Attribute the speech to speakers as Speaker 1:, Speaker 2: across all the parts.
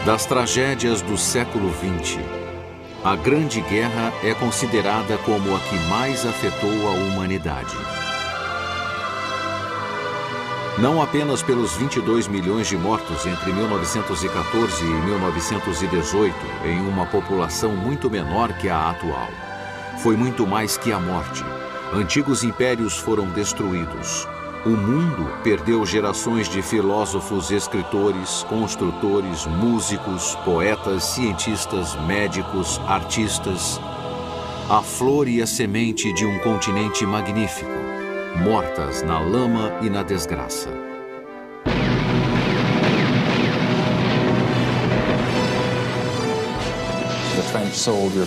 Speaker 1: Das tragédias do século XX, a Grande Guerra é considerada como a que mais afetou a humanidade. Não apenas pelos 22 milhões de mortos entre 1914 e 1918, em uma população muito menor que a atual. Foi muito mais que a morte. Antigos impérios foram destruídos. O mundo perdeu gerações de filósofos, escritores, construtores, músicos, poetas, cientistas, médicos, artistas. A flor e a semente de um continente magnífico, mortas na lama e na desgraça.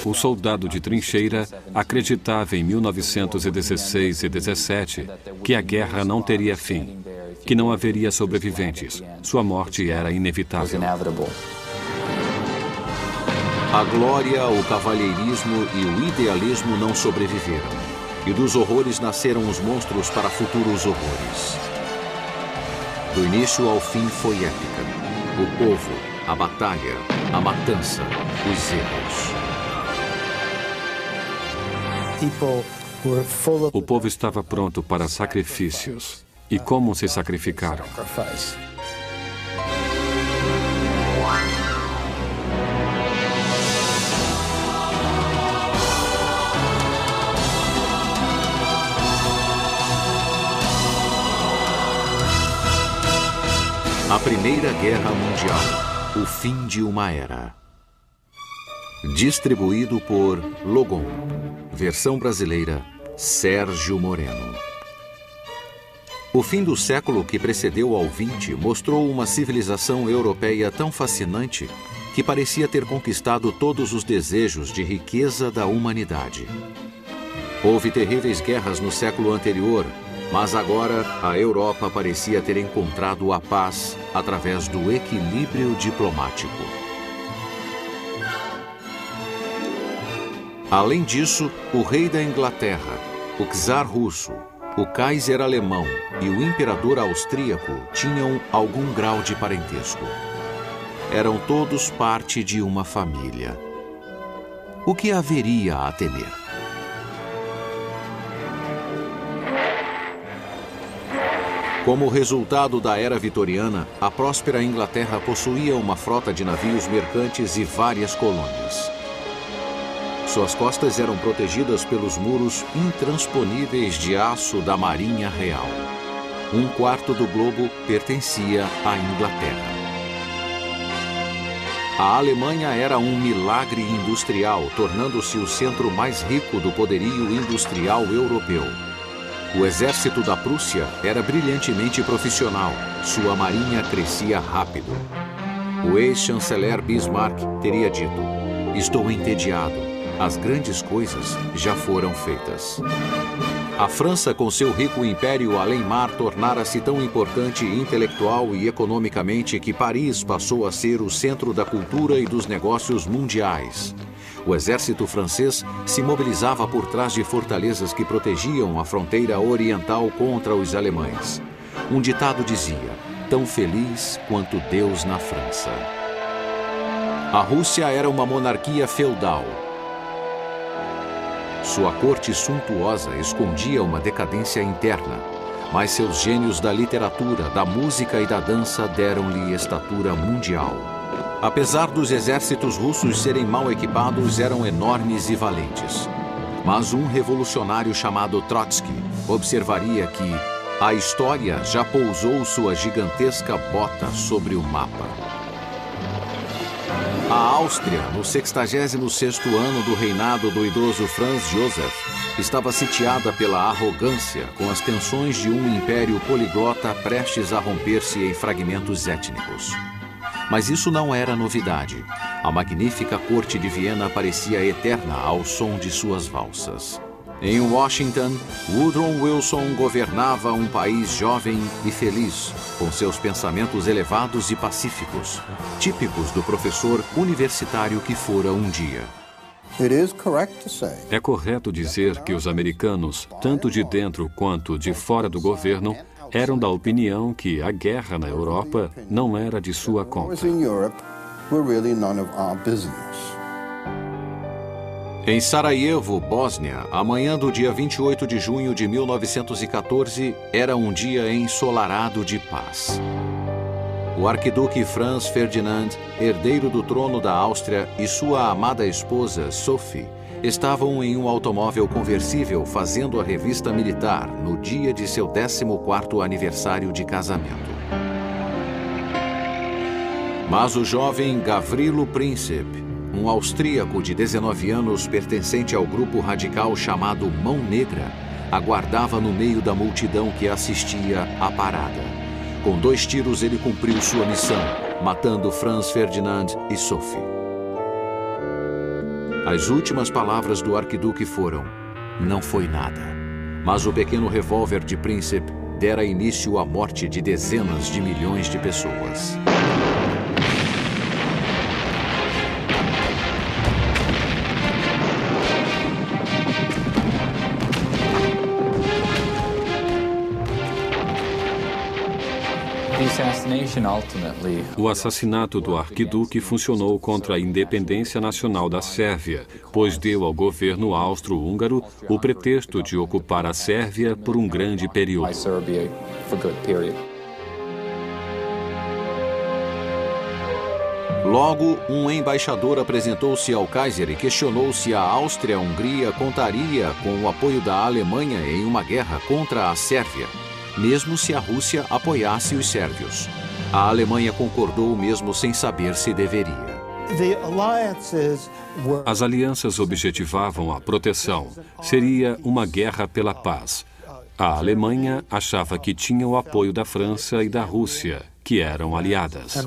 Speaker 2: O soldado de trincheira acreditava em 1916 e 17 que a guerra não teria fim, que não haveria sobreviventes. Sua morte era inevitável.
Speaker 1: A glória, o cavalheirismo e o idealismo não sobreviveram. E dos horrores nasceram os monstros para futuros horrores. Do início ao fim foi épica. O povo, a batalha, a matança, os erros.
Speaker 2: O povo estava pronto para sacrifícios. E como se sacrificaram?
Speaker 1: A Primeira Guerra Mundial, o fim de uma era. Distribuído por Logon. Versão brasileira, Sérgio Moreno. O fim do século que precedeu ao XX mostrou uma civilização europeia tão fascinante que parecia ter conquistado todos os desejos de riqueza da humanidade. Houve terríveis guerras no século anterior, mas agora a Europa parecia ter encontrado a paz através do equilíbrio diplomático. Além disso, o rei da Inglaterra, o czar russo, o Kaiser alemão e o imperador austríaco tinham algum grau de parentesco. Eram todos parte de uma família. O que haveria a temer? Como resultado da era vitoriana, a próspera Inglaterra possuía uma frota de navios mercantes e várias colônias. Suas costas eram protegidas pelos muros intransponíveis de aço da Marinha Real. Um quarto do globo pertencia à Inglaterra. A Alemanha era um milagre industrial, tornando-se o centro mais rico do poderio industrial europeu. O exército da Prússia era brilhantemente profissional. Sua marinha crescia rápido. O ex-chanceler Bismarck teria dito: "Estou entediado. As grandes coisas já foram feitas." A França, com seu rico império além-mar, tornara-se tão importante intelectual e economicamente que Paris passou a ser o centro da cultura e dos negócios mundiais. O exército francês se mobilizava por trás de fortalezas que protegiam a fronteira oriental contra os alemães. Um ditado dizia: "Tão feliz quanto Deus na França." A Rússia era uma monarquia feudal. Sua corte suntuosa escondia uma decadência interna, mas seus gênios da literatura, da música e da dança deram-lhe estatura mundial. Apesar dos exércitos russos serem mal equipados, eram enormes e valentes. Mas um revolucionário chamado Trotsky observaria que a história já pousou sua gigantesca bota sobre o mapa. A Áustria, no 66º ano do reinado do idoso Franz Joseph, estava sitiada pela arrogância com as tensões de um império poliglota prestes a romper-se em fragmentos étnicos. Mas isso não era novidade. A magnífica corte de Viena parecia eterna ao som de suas valsas. Em Washington, Woodrow Wilson governava um país jovem e feliz, com seus pensamentos elevados e pacíficos, típicos do professor universitário que fora um dia.
Speaker 2: É correto dizer que os americanos, tanto de dentro quanto de fora do governo, eram da opinião que a guerra na Europa não era de sua conta.
Speaker 3: were really none of our business.
Speaker 1: Em Sarajevo, Bósnia, a manhã do dia 28 de junho de 1914 era um dia ensolarado de paz. O arquiduque Franz Ferdinand, herdeiro do trono da Áustria, e sua amada esposa, Sophie, estavam em um automóvel conversível fazendo a revista militar no dia de seu 14º aniversário de casamento. Mas o jovem Gavrilo Princip, um austríaco de 19 anos pertencente ao grupo radical chamado Mão Negra, aguardava no meio da multidão que assistia à parada. Com 2 tiros ele cumpriu sua missão, matando Franz Ferdinand e Sophie. As últimas palavras do arquiduque foram: "Não foi nada." Mas o pequeno revólver de Princip dera início à morte de dezenas de milhões de pessoas.
Speaker 2: O assassinato do arquiduque funcionou contra a independência nacional da Sérvia, pois deu ao governo austro-húngaro o pretexto de ocupar a Sérvia por um grande período.
Speaker 1: Logo, um embaixador apresentou-se ao Kaiser e questionou se a Áustria-Hungria contaria com o apoio da Alemanha em uma guerra contra a Sérvia, mesmo se a Rússia apoiasse os sérvios. A Alemanha concordou mesmo sem saber se deveria.
Speaker 2: As alianças objetivavam a proteção. Seria uma guerra pela paz. A Alemanha achava que tinha o apoio da França e da Rússia, que eram aliadas.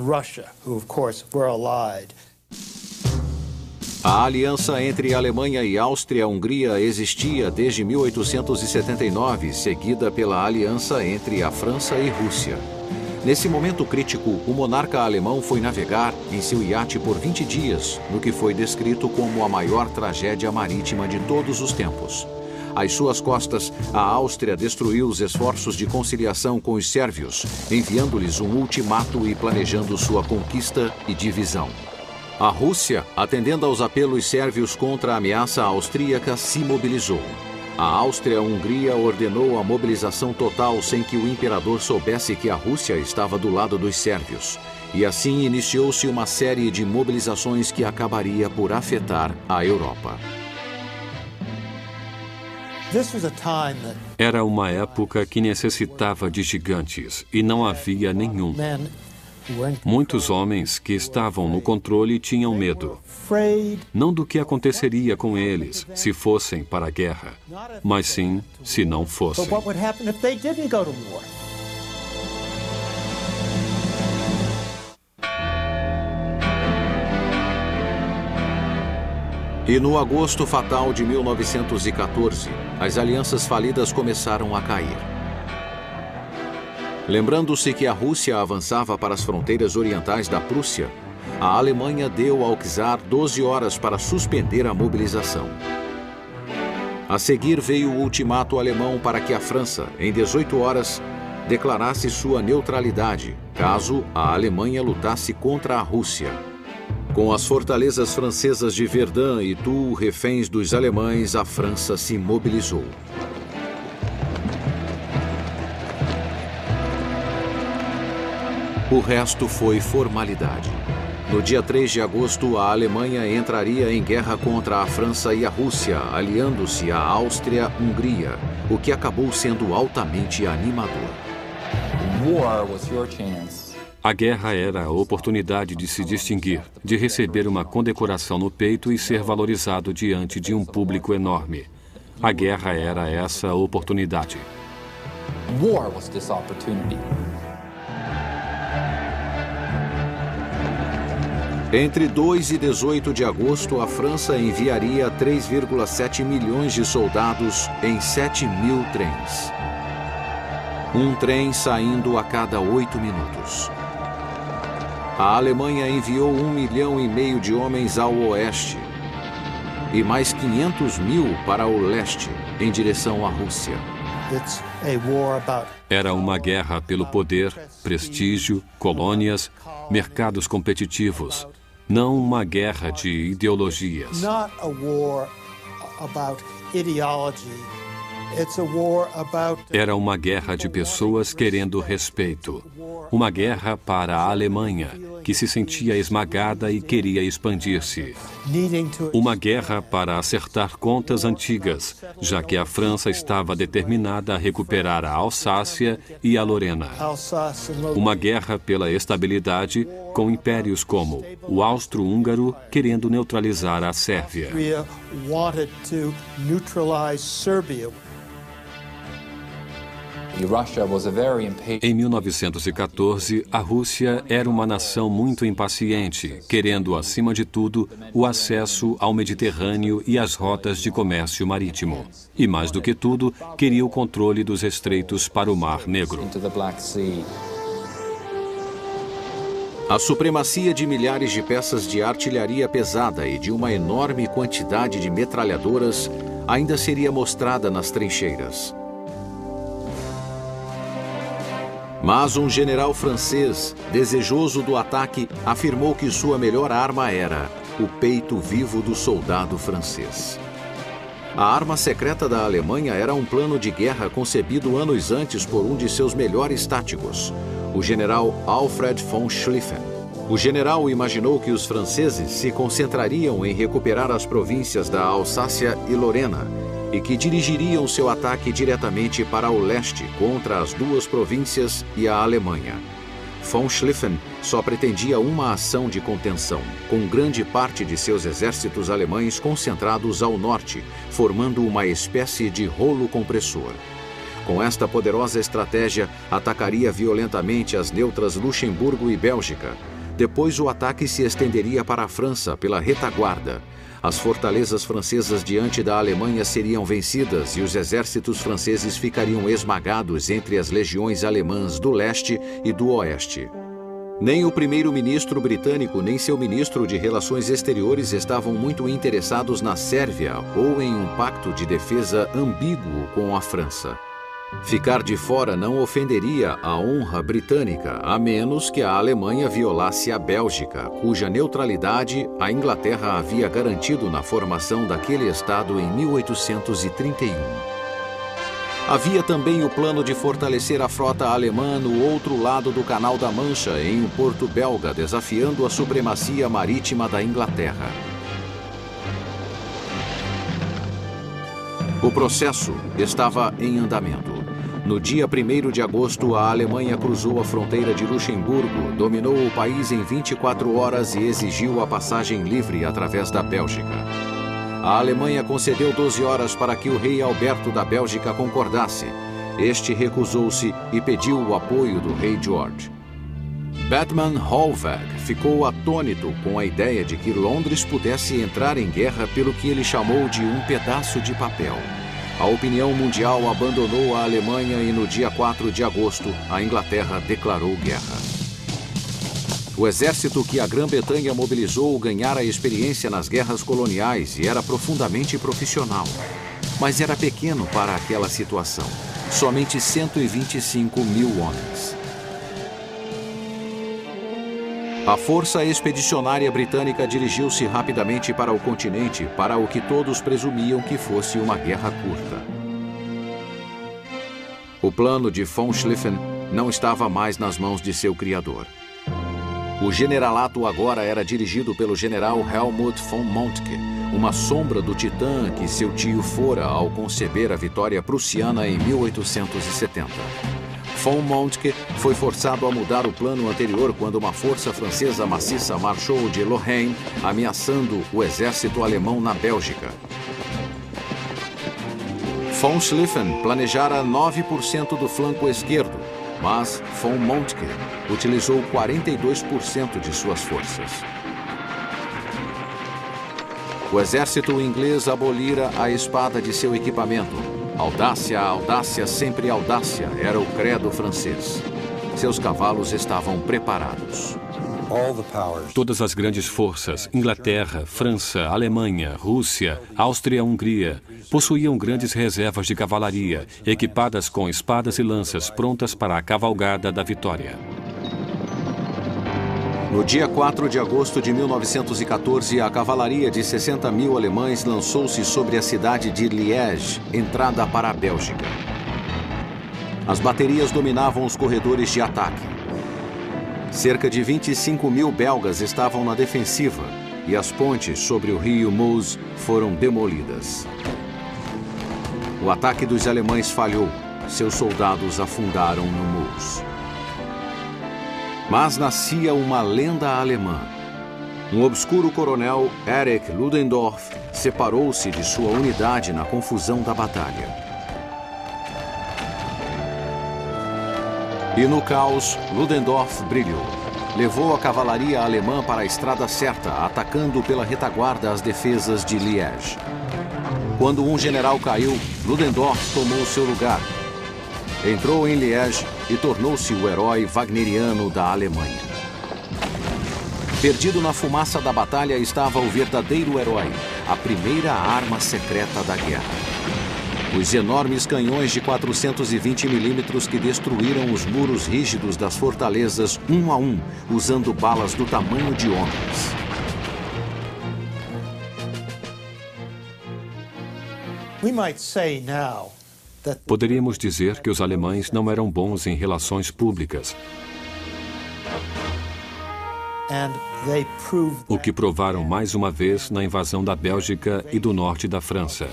Speaker 1: A aliança entre Alemanha e Áustria-Hungria existia desde 1879, seguida pela aliança entre a França e Rússia. Nesse momento crítico, o monarca alemão foi navegar em seu iate por 20 dias, no que foi descrito como a maior tragédia marítima de todos os tempos. Às suas costas, a Áustria destruiu os esforços de conciliação com os sérvios, enviando-lhes um ultimato e planejando sua conquista e divisão. A Rússia, atendendo aos apelos sérvios contra a ameaça austríaca, se mobilizou. A Áustria-Hungria ordenou a mobilização total sem que o imperador soubesse que a Rússia estava do lado dos sérvios. E assim iniciou-se uma série de mobilizações que acabaria por afetar a Europa.
Speaker 2: Era uma época que necessitava de gigantes e não havia nenhum. Muitos homens que estavam no controle tinham medo, não do que aconteceria com eles se fossem para a guerra, mas sim se não fossem.
Speaker 1: E no agosto fatal de 1914, as alianças falidas começaram a cair. Lembrando-se que a Rússia avançava para as fronteiras orientais da Prússia, a Alemanha deu ao czar 12 horas para suspender a mobilização. A seguir veio o ultimato alemão para que a França, em 18 horas, declarasse sua neutralidade, caso a Alemanha lutasse contra a Rússia. Com as fortalezas francesas de Verdun e Toul reféns dos alemães, a França se mobilizou. O resto foi formalidade. No dia 3 de agosto, a Alemanha entraria em guerra contra a França e a Rússia, aliando-se à Áustria-Hungria, o que acabou sendo altamente animador.
Speaker 2: A guerra era a oportunidade de se distinguir, de receber uma condecoração no peito e ser valorizado diante de um público enorme. A guerra era essa oportunidade.
Speaker 1: Entre 2 e 18 de agosto, a França enviaria 3,7 milhões de soldados em 7.000 trens. Um trem saindo a cada 8 minutos. A Alemanha enviou 1,5 milhão de homens ao oeste e mais 500 mil para o leste, em direção à Rússia.
Speaker 2: Era uma guerra pelo poder, prestígio, colônias, mercados competitivos. Não uma guerra de ideologias.
Speaker 4: Not a war about ideology. It's a war about...
Speaker 2: Era uma guerra de pessoas querendo respeito. Uma guerra para a Alemanha, que se sentia esmagada e queria expandir-se. Uma guerra para acertar contas antigas, já que a França estava determinada a recuperar a Alsácia e a Lorena. Uma guerra pela estabilidade, com impérios como o Austro-Húngaro querendo neutralizar a Sérvia. Em 1914, a Rússia era uma nação muito impaciente, querendo, acima de tudo, o acesso ao Mediterrâneo e às rotas de comércio marítimo. E, mais do que tudo, queria o controle dos estreitos para o Mar Negro.
Speaker 1: A supremacia de milhares de peças de artilharia pesada e de uma enorme quantidade de metralhadoras ainda seria mostrada nas trincheiras. Mas um general francês, desejoso do ataque, afirmou que sua melhor arma era o peito vivo do soldado francês. A arma secreta da Alemanha era um plano de guerra concebido anos antes por um de seus melhores táticos, o general Alfred von Schlieffen. O general imaginou que os franceses se concentrariam em recuperar as províncias da Alsácia e Lorena, e que dirigiriam seu ataque diretamente para o leste contra as duas províncias e a Alemanha. Von Schlieffen só pretendia uma ação de contenção, com grande parte de seus exércitos alemães concentrados ao norte, formando uma espécie de rolo compressor. Com esta poderosa estratégia, atacaria violentamente as neutras Luxemburgo e Bélgica. Depois o ataque se estenderia para a França pela retaguarda. As fortalezas francesas diante da Alemanha seriam vencidas e os exércitos franceses ficariam esmagados entre as legiões alemãs do leste e do oeste. Nem o primeiro-ministro britânico nem seu ministro de Relações Exteriores estavam muito interessados na Sérvia ou em um pacto de defesa ambíguo com a França. Ficar de fora não ofenderia a honra britânica, a menos que a Alemanha violasse a Bélgica, cuja neutralidade a Inglaterra havia garantido na formação daquele Estado em 1831. Havia também o plano de fortalecer a frota alemã no outro lado do Canal da Mancha, em um porto belga, desafiando a supremacia marítima da Inglaterra. O processo estava em andamento. No dia 1º de agosto, a Alemanha cruzou a fronteira de Luxemburgo, dominou o país em 24 horas e exigiu a passagem livre através da Bélgica. A Alemanha concedeu 12 horas para que o rei Alberto da Bélgica concordasse. Este recusou-se e pediu o apoio do rei George. Bethmann Hollweg ficou atônito com a ideia de que Londres pudesse entrar em guerra pelo que ele chamou de um pedaço de papel. A opinião mundial abandonou a Alemanha e no dia 4 de agosto, a Inglaterra declarou guerra. O exército que a Grã-Bretanha mobilizou ganhara experiência nas guerras coloniais e era profundamente profissional. Mas era pequeno para aquela situação. Somente 125 mil homens. A força expedicionária britânica dirigiu-se rapidamente para o continente, para o que todos presumiam que fosse uma guerra curta. O plano de von Schlieffen não estava mais nas mãos de seu criador. O generalato agora era dirigido pelo general Helmuth von Moltke, uma sombra do titã que seu tio fora ao conceber a vitória prussiana em 1870. Von Moltke foi forçado a mudar o plano anterior quando uma força francesa maciça marchou de Lorraine, ameaçando o exército alemão na Bélgica. Von Schlieffen planejara 9% do flanco esquerdo, mas von Moltke utilizou 42% de suas forças. O exército inglês abolira a espada de seu equipamento. Audácia, audácia, sempre audácia, era o credo francês. Seus cavalos estavam preparados.
Speaker 2: Todas as grandes forças, Inglaterra, França, Alemanha, Rússia, Áustria-Hungria, possuíam grandes reservas de cavalaria, equipadas com espadas e lanças prontas para a cavalgada da vitória.
Speaker 1: No dia 4 de agosto de 1914, a cavalaria de 60.000 alemães lançou-se sobre a cidade de Liège, entrada para a Bélgica. As baterias dominavam os corredores de ataque. Cerca de 25.000 belgas estavam na defensiva e as pontes sobre o rio Meuse foram demolidas. O ataque dos alemães falhou. Seus soldados afundaram no Meuse. Mas nascia uma lenda alemã. Um obscuro coronel, Erich Ludendorff, separou-se de sua unidade na confusão da batalha. E no caos, Ludendorff brilhou. Levou a cavalaria alemã para a estrada certa, atacando pela retaguarda as defesas de Liège. Quando um general caiu, Ludendorff tomou seu lugar. Entrou em Liège e tornou-se o herói wagneriano da Alemanha. Perdido na fumaça da batalha estava o verdadeiro herói, a primeira arma secreta da guerra. Os enormes canhões de 420 milímetros que destruíram os muros rígidos das fortalezas um a um, usando balas do tamanho de homens.
Speaker 4: We might say now
Speaker 2: Poderíamos dizer que os alemães não eram bons em relações públicas, o que provaram mais uma vez na invasão da Bélgica e do norte da França.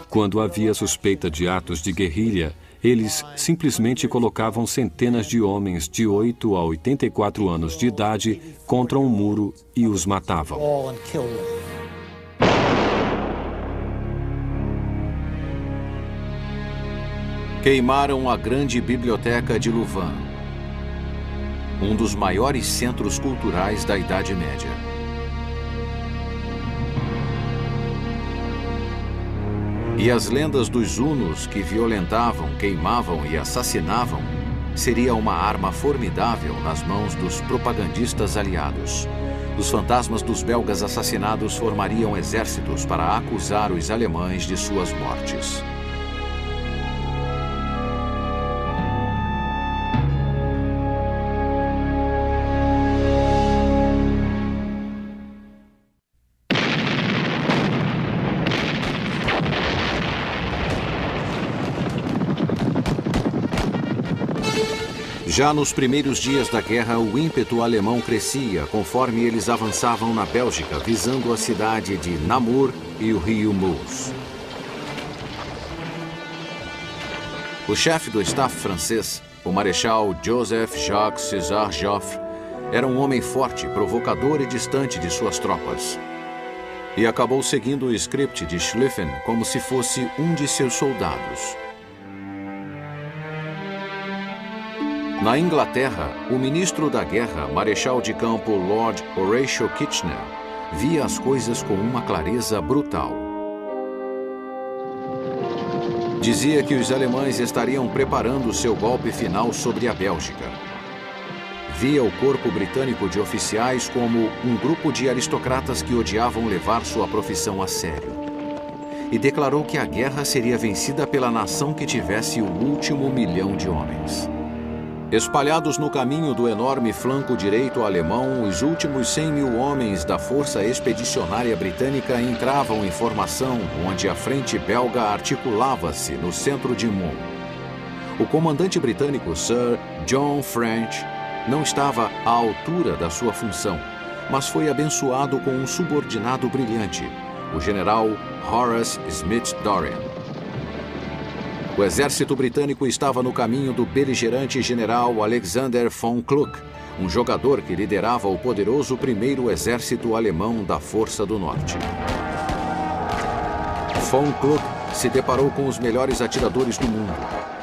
Speaker 2: Quando havia suspeita de atos de guerrilha, eles simplesmente colocavam centenas de homens de 8 a 84 anos de idade contra um muro e os matavam.
Speaker 1: Queimaram a grande biblioteca de Louvain, um dos maiores centros culturais da Idade Média. E as lendas dos hunos que violentavam, queimavam e assassinavam seria uma arma formidável nas mãos dos propagandistas aliados. Os fantasmas dos belgas assassinados formariam exércitos para acusar os alemães de suas mortes. Já nos primeiros dias da guerra, o ímpeto alemão crescia conforme eles avançavam na Bélgica, visando a cidade de Namur e o rio Meuse. O chefe do staff francês, o marechal Joseph-Jacques César Joffre, era um homem forte, provocador e distante de suas tropas. E acabou seguindo o script de Schlieffen como se fosse um de seus soldados. Na Inglaterra, o ministro da guerra, marechal de campo Lord Horatio Kitchener, via as coisas com uma clareza brutal. Dizia que os alemães estariam preparando seu golpe final sobre a Bélgica. Via o corpo britânico de oficiais como um grupo de aristocratas que odiavam levar sua profissão a sério. E declarou que a guerra seria vencida pela nação que tivesse o último 1.000.000 de homens. Espalhados no caminho do enorme flanco direito alemão, os últimos 100.000 homens da Força Expedicionária Britânica entravam em formação, onde a frente belga articulava-se no centro de Mons. O comandante britânico Sir John French não estava à altura da sua função, mas foi abençoado com um subordinado brilhante, o general Horace Smith Dorrien. O exército britânico estava no caminho do beligerante general Alexander von Kluck, um jogador que liderava o poderoso primeiro exército alemão da Força do Norte. Von Kluck se deparou com os melhores atiradores do mundo.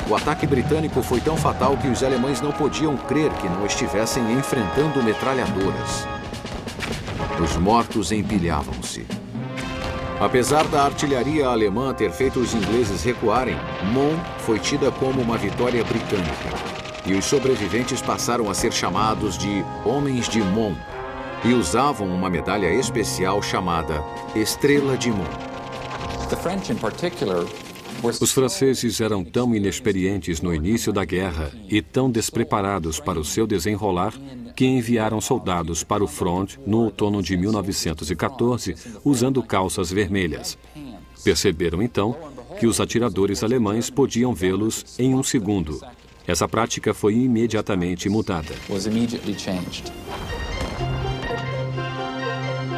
Speaker 1: O ataque britânico foi tão fatal que os alemães não podiam crer que não estivessem enfrentando metralhadoras. Os mortos empilhavam-se. Apesar da artilharia alemã ter feito os ingleses recuarem, Mons foi tida como uma vitória britânica. E os sobreviventes passaram a ser chamados de Homens de Mons e usavam uma medalha especial chamada Estrela de Mons.
Speaker 5: The French in particular
Speaker 2: Os franceses eram tão inexperientes no início da guerra e tão despreparados para o seu desenrolar que enviaram soldados para o front no outono de 1914 usando calças vermelhas. Perceberam então que os atiradores alemães podiam vê-los em um segundo. Essa prática foi imediatamente mudada.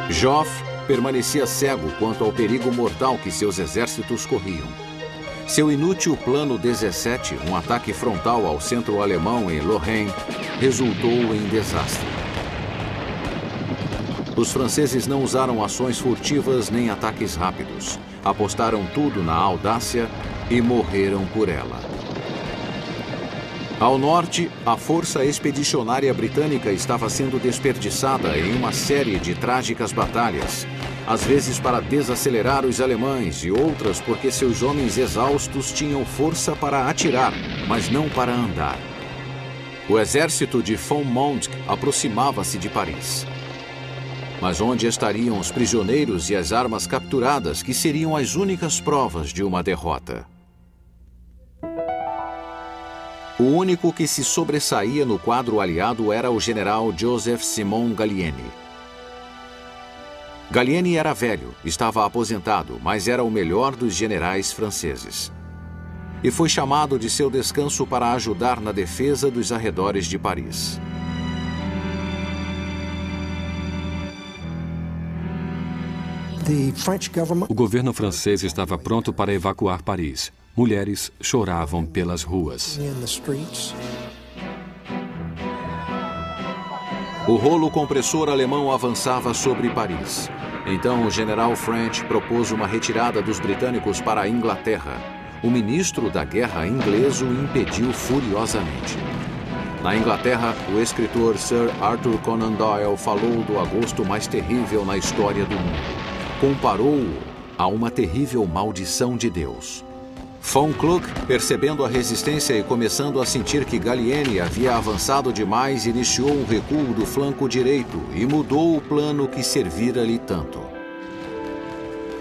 Speaker 1: Joffre permanecia cego quanto ao perigo mortal que seus exércitos corriam. Seu inútil Plano 17, um ataque frontal ao centro alemão em Lorraine, resultou em desastre. Os franceses não usaram ações furtivas nem ataques rápidos. Apostaram tudo na audácia e morreram por ela. Ao norte, a força expedicionária britânica estava sendo desperdiçada em uma série de trágicas batalhas, às vezes para desacelerar os alemães e outras porque seus homens exaustos tinham força para atirar, mas não para andar. O exército de von Moltke aproximava-se de Paris. Mas onde estariam os prisioneiros e as armas capturadas, que seriam as únicas provas de uma derrota? O único que se sobressaía no quadro aliado era o general Joseph-Simon Gallieni. Gallieni era velho, estava aposentado, mas era o melhor dos generais franceses. E foi chamado de seu descanso para ajudar na defesa dos arredores de Paris.
Speaker 2: O governo francês estava pronto para evacuar Paris. Mulheres choravam pelas ruas.
Speaker 1: O rolo compressor alemão avançava sobre Paris. Então o general French propôs uma retirada dos britânicos para a Inglaterra. O ministro da guerra inglês o impediu furiosamente. Na Inglaterra, o escritor Sir Arthur Conan Doyle falou do agosto mais terrível na história do mundo. Comparou-o a uma terrível maldição de Deus. Von Kluck, percebendo a resistência e começando a sentir que Gallieni havia avançado demais, iniciou um recuo do flanco direito e mudou o plano que servira-lhe tanto.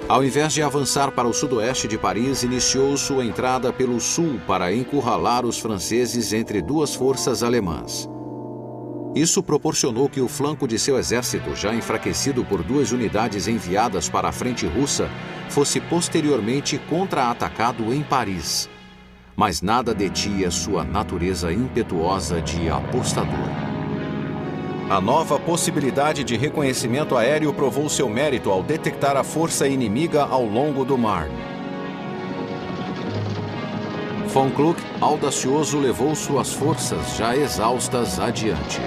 Speaker 1: Ao invés de avançar para o sudoeste de Paris, iniciou sua entrada pelo sul para encurralar os franceses entre duas forças alemãs. Isso proporcionou que o flanco de seu exército, já enfraquecido por duas unidades enviadas para a frente russa, fosse posteriormente contra-atacado em Paris. Mas nada detinha sua natureza impetuosa de apostador. A nova possibilidade de reconhecimento aéreo provou seu mérito ao detectar a força inimiga ao longo do Marne. Von Kluck, audacioso, levou suas forças já exaustas adiante.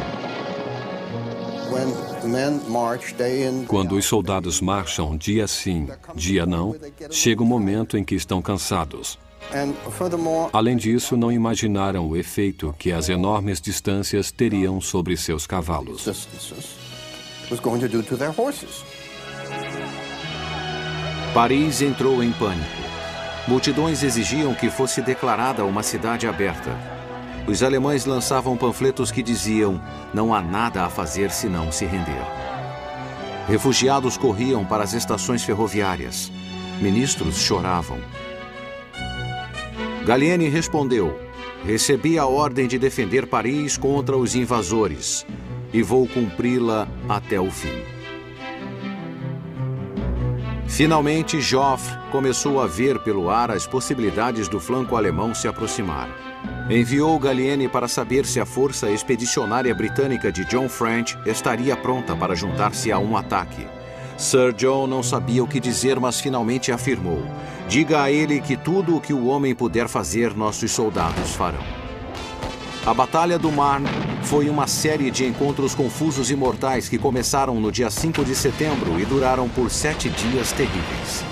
Speaker 2: Quando os soldados marcham dia sim, dia não, chega o momento em que estão cansados. Além disso, não imaginaram o efeito que as enormes distâncias teriam sobre seus cavalos.
Speaker 1: Paris entrou em pânico. Multidões exigiam que fosse declarada uma cidade aberta. Os alemães lançavam panfletos que diziam: não há nada a fazer senão se render. Refugiados corriam para as estações ferroviárias. Ministros choravam. Gallieni respondeu: recebi a ordem de defender Paris contra os invasores e vou cumpri-la até o fim. Finalmente, Joffre começou a ver pelo ar as possibilidades do flanco alemão se aproximar. Enviou Gallieni para saber se a força expedicionária britânica de John French estaria pronta para juntar-se a um ataque. Sir John não sabia o que dizer, mas finalmente afirmou: diga a ele que tudo o que o homem puder fazer, nossos soldados farão. A Batalha do Marne foi uma série de encontros confusos e mortais que começaram no dia 5 de setembro e duraram por 7 dias terríveis.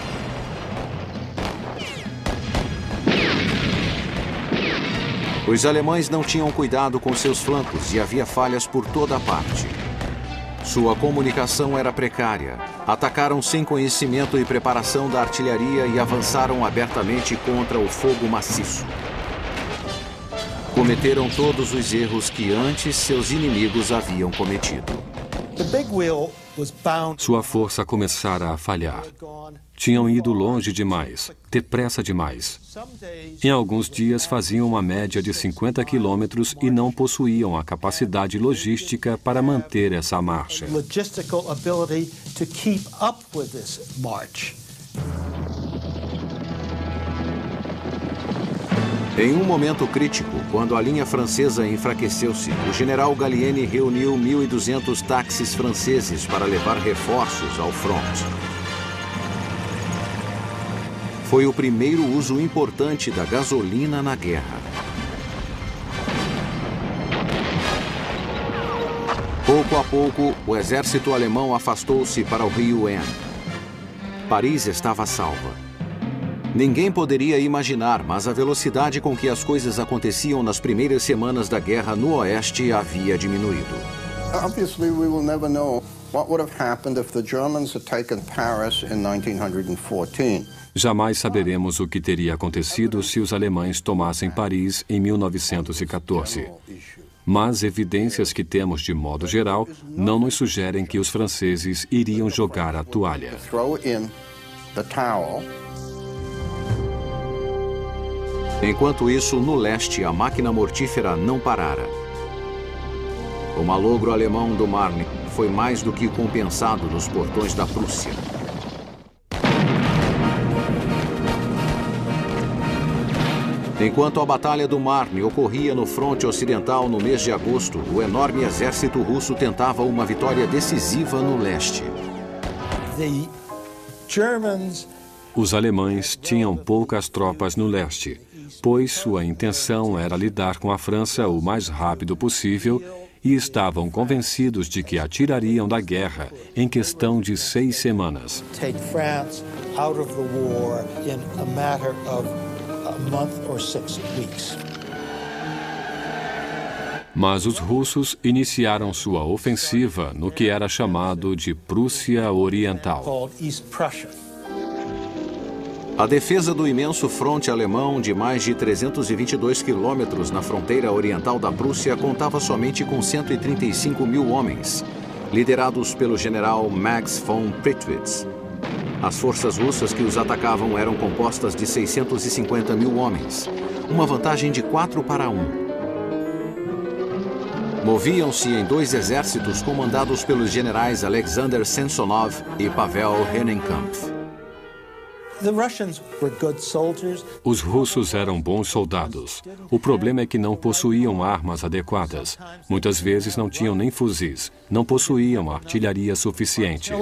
Speaker 1: Os alemães não tinham cuidado com seus flancos e havia falhas por toda a parte. Sua comunicação era precária. Atacaram sem conhecimento e preparação da artilharia e avançaram abertamente contra o fogo maciço. Cometeram todos os erros que antes seus inimigos haviam cometido.
Speaker 2: Sua força começara a falhar. Tinham ido longe demais, depressa demais. Em alguns dias faziam uma média de 50 quilômetros e não possuíam a capacidade logística para manter essa marcha.
Speaker 1: Em um momento crítico, quando a linha francesa enfraqueceu-se, o general Gallieni reuniu 1.200 táxis franceses para levar reforços ao front. Foi o primeiro uso importante da gasolina na guerra. Pouco a pouco, o exército alemão afastou-se para o rio Aisne. Paris estava salva. Ninguém poderia imaginar, mas a velocidade com que as coisas aconteciam nas primeiras semanas da guerra no Oeste havia diminuído.
Speaker 3: Obviously, we will never know what would have happened if the Germans had taken Paris in 1914.
Speaker 2: Jamais saberemos o que teria acontecido se os alemães tomassem Paris em 1914. Mas evidências que temos de modo geral não nos sugerem que os franceses iriam jogar a toalha.
Speaker 1: Enquanto isso, no leste, a máquina mortífera não parara. O malogro alemão do Marne foi mais do que compensado nos portões da Prússia. Enquanto a Batalha do Marne ocorria no fronte ocidental no mês de agosto, o enorme exército russo tentava uma vitória decisiva no leste.
Speaker 2: Os alemães tinham poucas tropas no leste, pois sua intenção era lidar com a França o mais rápido possível e estavam convencidos de que a tirariam da guerra em questão de 6 semanas. Mas os russos iniciaram sua ofensiva no que era chamado de Prússia Oriental.
Speaker 1: A defesa do imenso fronte alemão de mais de 322 quilômetros na fronteira oriental da Prússia contava somente com 135 mil homens, liderados pelo general Max von Prittwitz. As forças russas que os atacavam eram compostas de 650 mil homens, uma vantagem de 4-1. Moviam-se em 2 exércitos comandados pelos generais Alexander Samsonov e Pavel Rennenkampf.
Speaker 2: Os russos eram bons soldados. O problema é que não possuíam armas adequadas. Muitas vezes não tinham nem fuzis, não possuíam artilharia suficiente.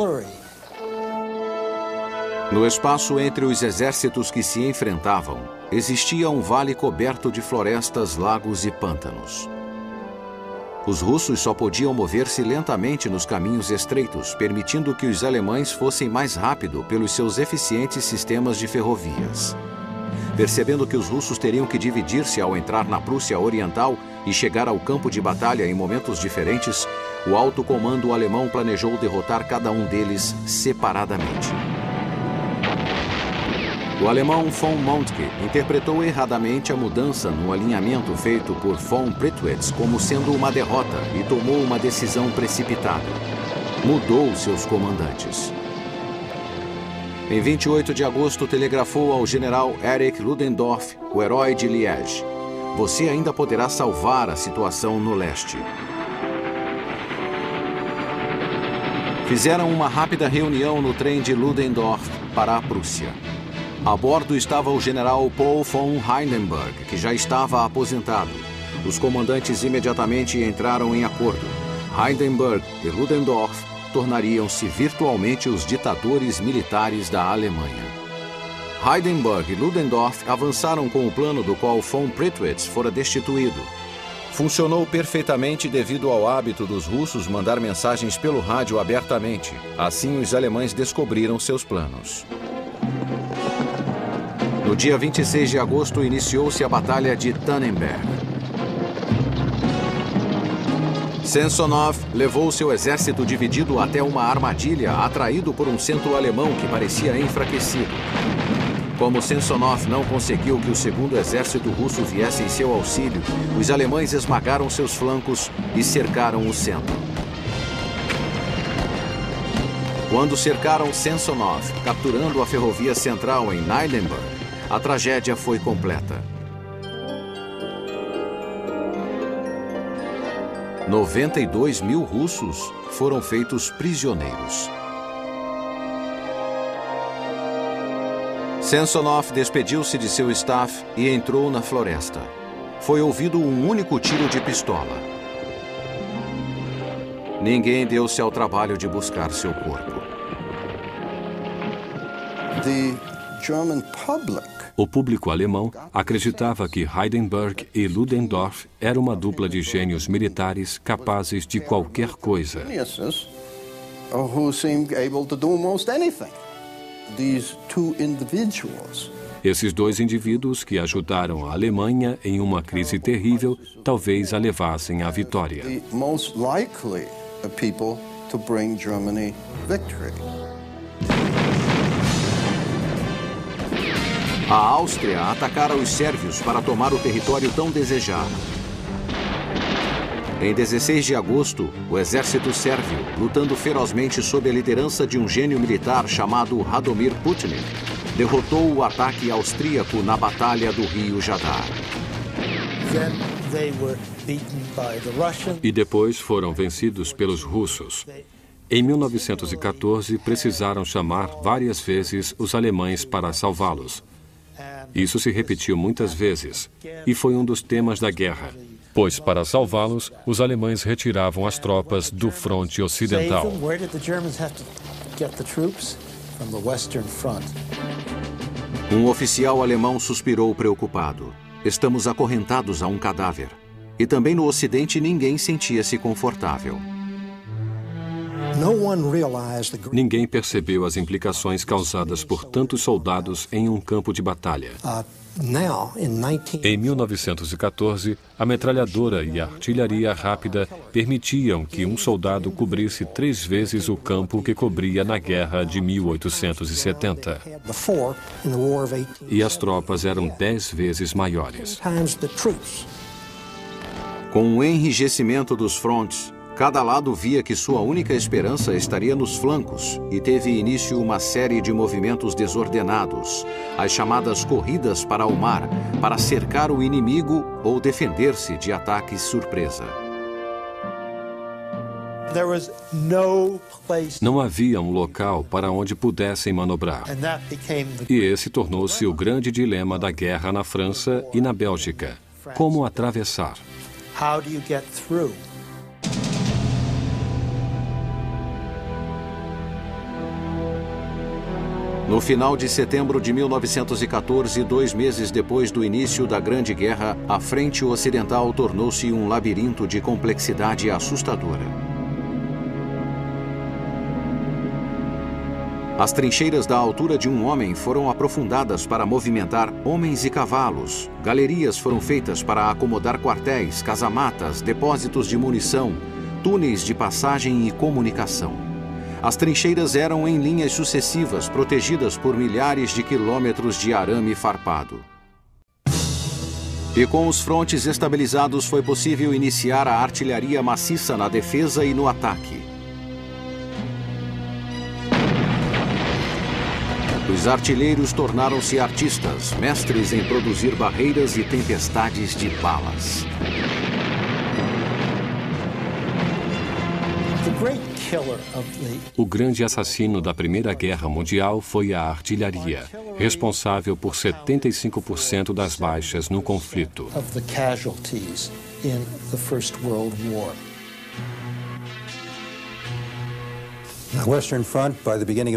Speaker 1: No espaço entre os exércitos que se enfrentavam, existia um vale coberto de florestas, lagos e pântanos. Os russos só podiam mover-se lentamente nos caminhos estreitos, permitindo que os alemães fossem mais rápido pelos seus eficientes sistemas de ferrovias. Percebendo que os russos teriam que dividir-se ao entrar na Prússia Oriental e chegar ao campo de batalha em momentos diferentes, o alto comando alemão planejou derrotar cada um deles separadamente. O alemão von Moltke interpretou erradamente a mudança no alinhamento feito por von Prittwitz como sendo uma derrota e tomou uma decisão precipitada. Mudou seus comandantes. Em 28 de agosto, telegrafou ao general Erich Ludendorff, o herói de Liège: "Você ainda poderá salvar a situação no leste." Fizeram uma rápida reunião no trem de Ludendorff para a Prússia. A bordo estava o general Paul von Hindenburg, que já estava aposentado. Os comandantes imediatamente entraram em acordo. Hindenburg e Ludendorff tornariam-se virtualmente os ditadores militares da Alemanha. Hindenburg e Ludendorff avançaram com o plano do qual von Prittwitz fora destituído. Funcionou perfeitamente devido ao hábito dos russos mandar mensagens pelo rádio abertamente. Assim, os alemães descobriram seus planos. No dia 26 de agosto, iniciou-se a Batalha de Tannenberg. Samsonov levou seu exército dividido até uma armadilha, atraído por um centro alemão que parecia enfraquecido. Como Samsonov não conseguiu que o segundo exército russo viesse em seu auxílio, os alemães esmagaram seus flancos e cercaram o centro. Quando cercaram Samsonov, capturando a ferrovia central em Neidenburg, a tragédia foi completa. 92 mil russos foram feitos prisioneiros. Samsonov despediu-se de seu staff e entrou na floresta. Foi ouvido um único tiro de pistola. Ninguém deu-se ao trabalho de buscar seu corpo.
Speaker 2: O público alemão acreditava que Hindenburg e Ludendorff eram uma dupla de gênios militares capazes de qualquer coisa. Esses dois indivíduos que ajudaram a Alemanha em uma crise terrível, talvez a levassem à vitória.
Speaker 1: A Áustria atacara os sérvios para tomar o território tão desejado. Em 16 de agosto, o exército sérvio, lutando ferozmente sob a liderança de um gênio militar chamado Radomir Putnik, derrotou o ataque austríaco na Batalha do Rio Jadar.
Speaker 2: E depois foram vencidos pelos russos. Em 1914, precisaram chamar várias vezes os alemães para salvá-los. Isso se repetiu muitas vezes, e foi um dos temas da guerra, pois para salvá-los, os alemães retiravam as tropas do fronte ocidental.
Speaker 1: Um oficial alemão suspirou preocupado. Estamos acorrentados a um cadáver. E também no Ocidente ninguém sentia-se confortável.
Speaker 2: Ninguém percebeu as implicações causadas por tantos soldados em um campo de batalha. Em 1914, a metralhadora e a artilharia rápida permitiam que um soldado cobrisse 3 vezes o campo que cobria na guerra de 1870. E as tropas eram 10 vezes maiores.
Speaker 1: Com o enrijecimento dos frontes, cada lado via que sua única esperança estaria nos flancos e teve início uma série de movimentos desordenados, as chamadas corridas para o mar, para cercar o inimigo ou defender-se de ataques surpresa.
Speaker 2: Não havia um local para onde pudessem manobrar. E esse tornou-se o grande dilema da guerra na França e na Bélgica. Como atravessar?
Speaker 1: No final de setembro de 1914, 2 meses depois do início da Grande Guerra, a frente ocidental tornou-se um labirinto de complexidade assustadora. As trincheiras da altura de um homem foram aprofundadas para movimentar homens e cavalos. Galerias foram feitas para acomodar quartéis, casamatas, depósitos de munição, túneis de passagem e comunicação. As trincheiras eram em linhas sucessivas, protegidas por milhares de quilômetros de arame farpado. E com os frontes estabilizados foi possível iniciar a artilharia maciça na defesa e no ataque. Os artilheiros tornaram-se artistas, mestres em produzir barreiras e tempestades de balas.
Speaker 2: O grande assassino da Primeira Guerra Mundial foi a artilharia, responsável por 75% das baixas no conflito.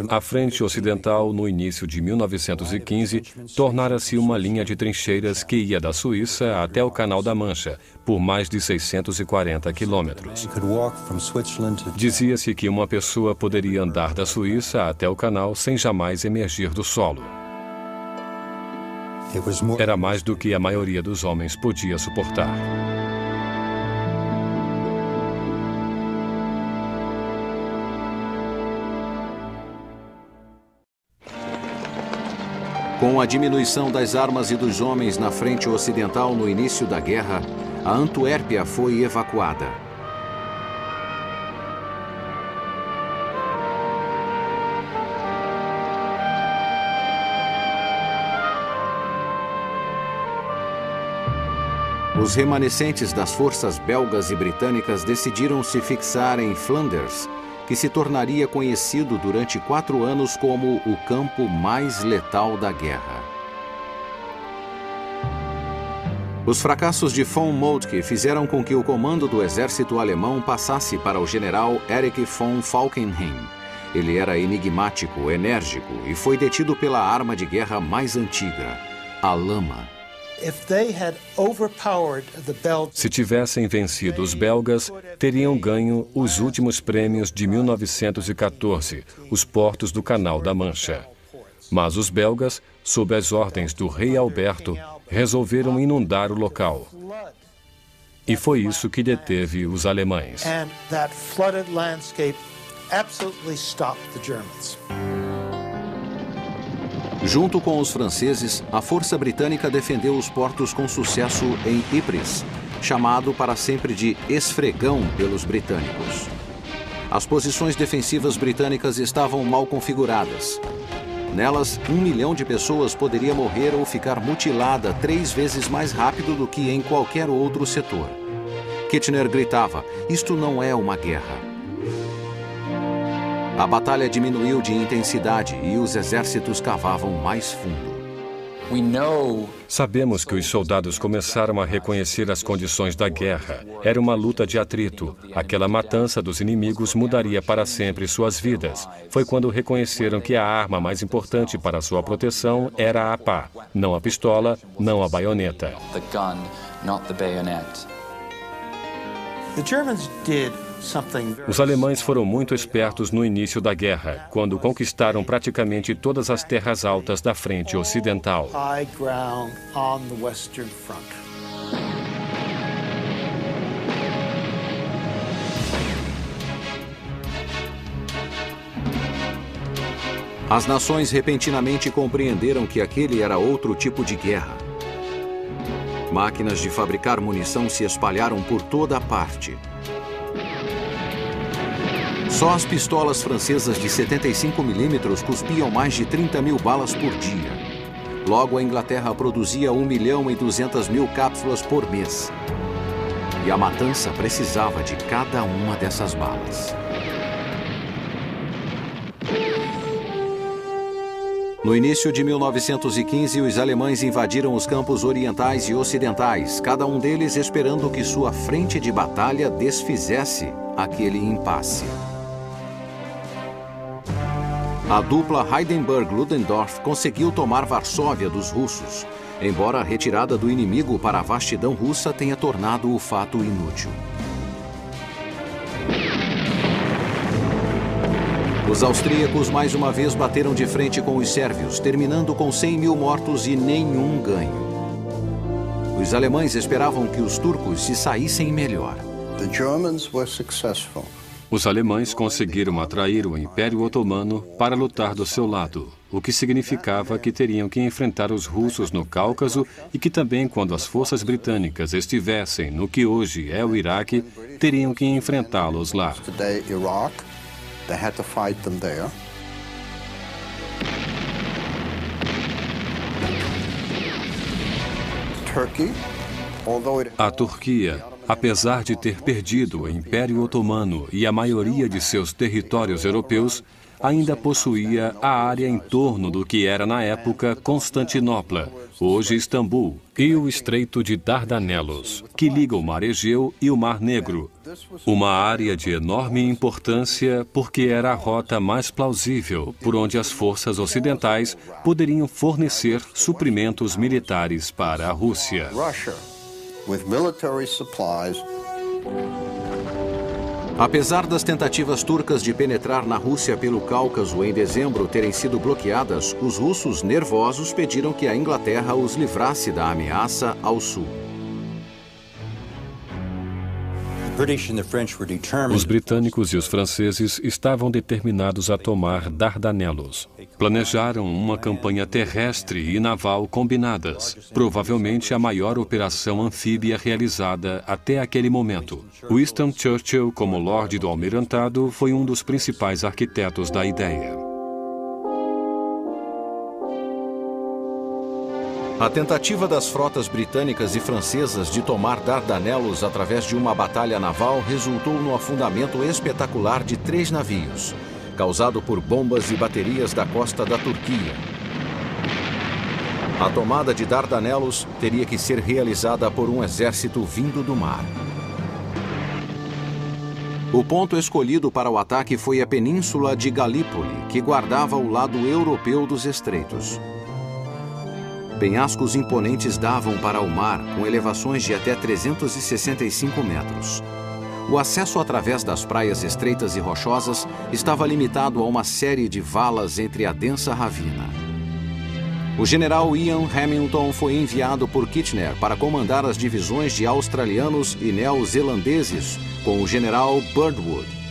Speaker 2: A frente ocidental, no início de 1915, tornara-se uma linha de trincheiras que ia da Suíça até o Canal da Mancha, por mais de 640 quilômetros. Dizia-se que uma pessoa poderia andar da Suíça até o canal sem jamais emergir do solo. Era mais do que a maioria dos homens podia suportar.
Speaker 1: Com a diminuição das armas e dos homens na frente ocidental no início da guerra, a Antuérpia foi evacuada. Os remanescentes das forças belgas e britânicas decidiram se fixar em Flanders, que se tornaria conhecido durante 4 anos como o campo mais letal da guerra. Os fracassos de von Moltke fizeram com que o comando do exército alemão passasse para o general Erich von Falkenhayn. Ele era enigmático, enérgico e foi detido pela arma de guerra mais antiga, a lama.
Speaker 2: Se tivessem vencido os belgas, teriam ganho os últimos prêmios de 1914, os portos do Canal da Mancha. Mas os belgas, sob as ordens do rei Alberto, resolveram inundar o local. E foi isso que deteve os alemães.
Speaker 1: Junto com os franceses, a força britânica defendeu os portos com sucesso em Ypres, chamado para sempre de Esfregão pelos britânicos. As posições defensivas britânicas estavam mal configuradas. Nelas, 1 milhão de pessoas poderia morrer ou ficar mutilada 3 vezes mais rápido do que em qualquer outro setor. Kitchener gritava: "Isto não é uma guerra." A batalha diminuiu de intensidade e os exércitos cavavam mais fundo.
Speaker 2: Sabemos que os soldados começaram a reconhecer as condições da guerra. Era uma luta de atrito. Aquela matança dos inimigos mudaria para sempre suas vidas. Foi quando reconheceram que a arma mais importante para sua proteção era a pá, não a pistola, não a baioneta. Os alemães foram muito espertos no início da guerra, quando conquistaram praticamente todas as terras altas da frente ocidental.
Speaker 1: As nações repentinamente compreenderam que aquele era outro tipo de guerra. Máquinas de fabricar munição se espalharam por toda a parte. Só as pistolas francesas de 75 milímetros cuspiam mais de 30 mil balas por dia. Logo, a Inglaterra produzia 1.200.000 cápsulas por mês. E a matança precisava de cada uma dessas balas. No início de 1915, os alemães invadiram os campos orientais e ocidentais, cada um deles esperando que sua frente de batalha desfizesse aquele impasse. A dupla Hindenburg-Ludendorff conseguiu tomar Varsóvia dos russos, embora a retirada do inimigo para a vastidão russa tenha tornado o fato inútil. Os austríacos mais uma vez bateram de frente com os sérvios, terminando com 100 mil mortos e nenhum ganho. Os alemães esperavam que os turcos se saíssem melhor.
Speaker 3: The Germans were successful.
Speaker 2: Os alemães conseguiram atrair o Império Otomano para lutar do seu lado, o que significava que teriam que enfrentar os russos no Cáucaso e que também, quando as forças britânicas estivessem no que hoje é o Iraque, teriam que enfrentá-los lá. A Turquia, apesar de ter perdido o Império Otomano e a maioria de seus territórios europeus, ainda possuía a área em torno do que era na época Constantinopla, hoje Istambul, e o Estreito de Dardanelos, que liga o Mar Egeu e o Mar Negro. Uma área de enorme importância porque era a rota mais plausível por onde as forças ocidentais poderiam fornecer suprimentos militares para a Rússia.
Speaker 1: Apesar das tentativas turcas de penetrar na Rússia pelo Cáucaso em dezembro terem sido bloqueadas, os russos nervosos pediram que a Inglaterra os livrasse da ameaça ao sul.
Speaker 2: Os britânicos e os franceses estavam determinados a tomar Dardanelos. Planejaram uma campanha terrestre e naval combinadas, provavelmente a maior operação anfíbia realizada até aquele momento. Winston Churchill, como Lorde do Almirantado, foi um dos principais arquitetos da ideia.
Speaker 1: A tentativa das frotas britânicas e francesas de tomar Dardanelos através de uma batalha naval resultou no afundamento espetacular de 3 navios, causado por bombas e baterias da costa da Turquia. A tomada de Dardanelos teria que ser realizada por um exército vindo do mar. O ponto escolhido para o ataque foi a península de Galípoli, que guardava o lado europeu dos estreitos. Penhascos imponentes davam para o mar, com elevações de até 365 metros. O acesso através das praias estreitas e rochosas estava limitado a uma série de valas entre a densa ravina. O general Ian Hamilton foi enviado por Kitchener para comandar as divisões de australianos e neozelandeses com o general Birdwood.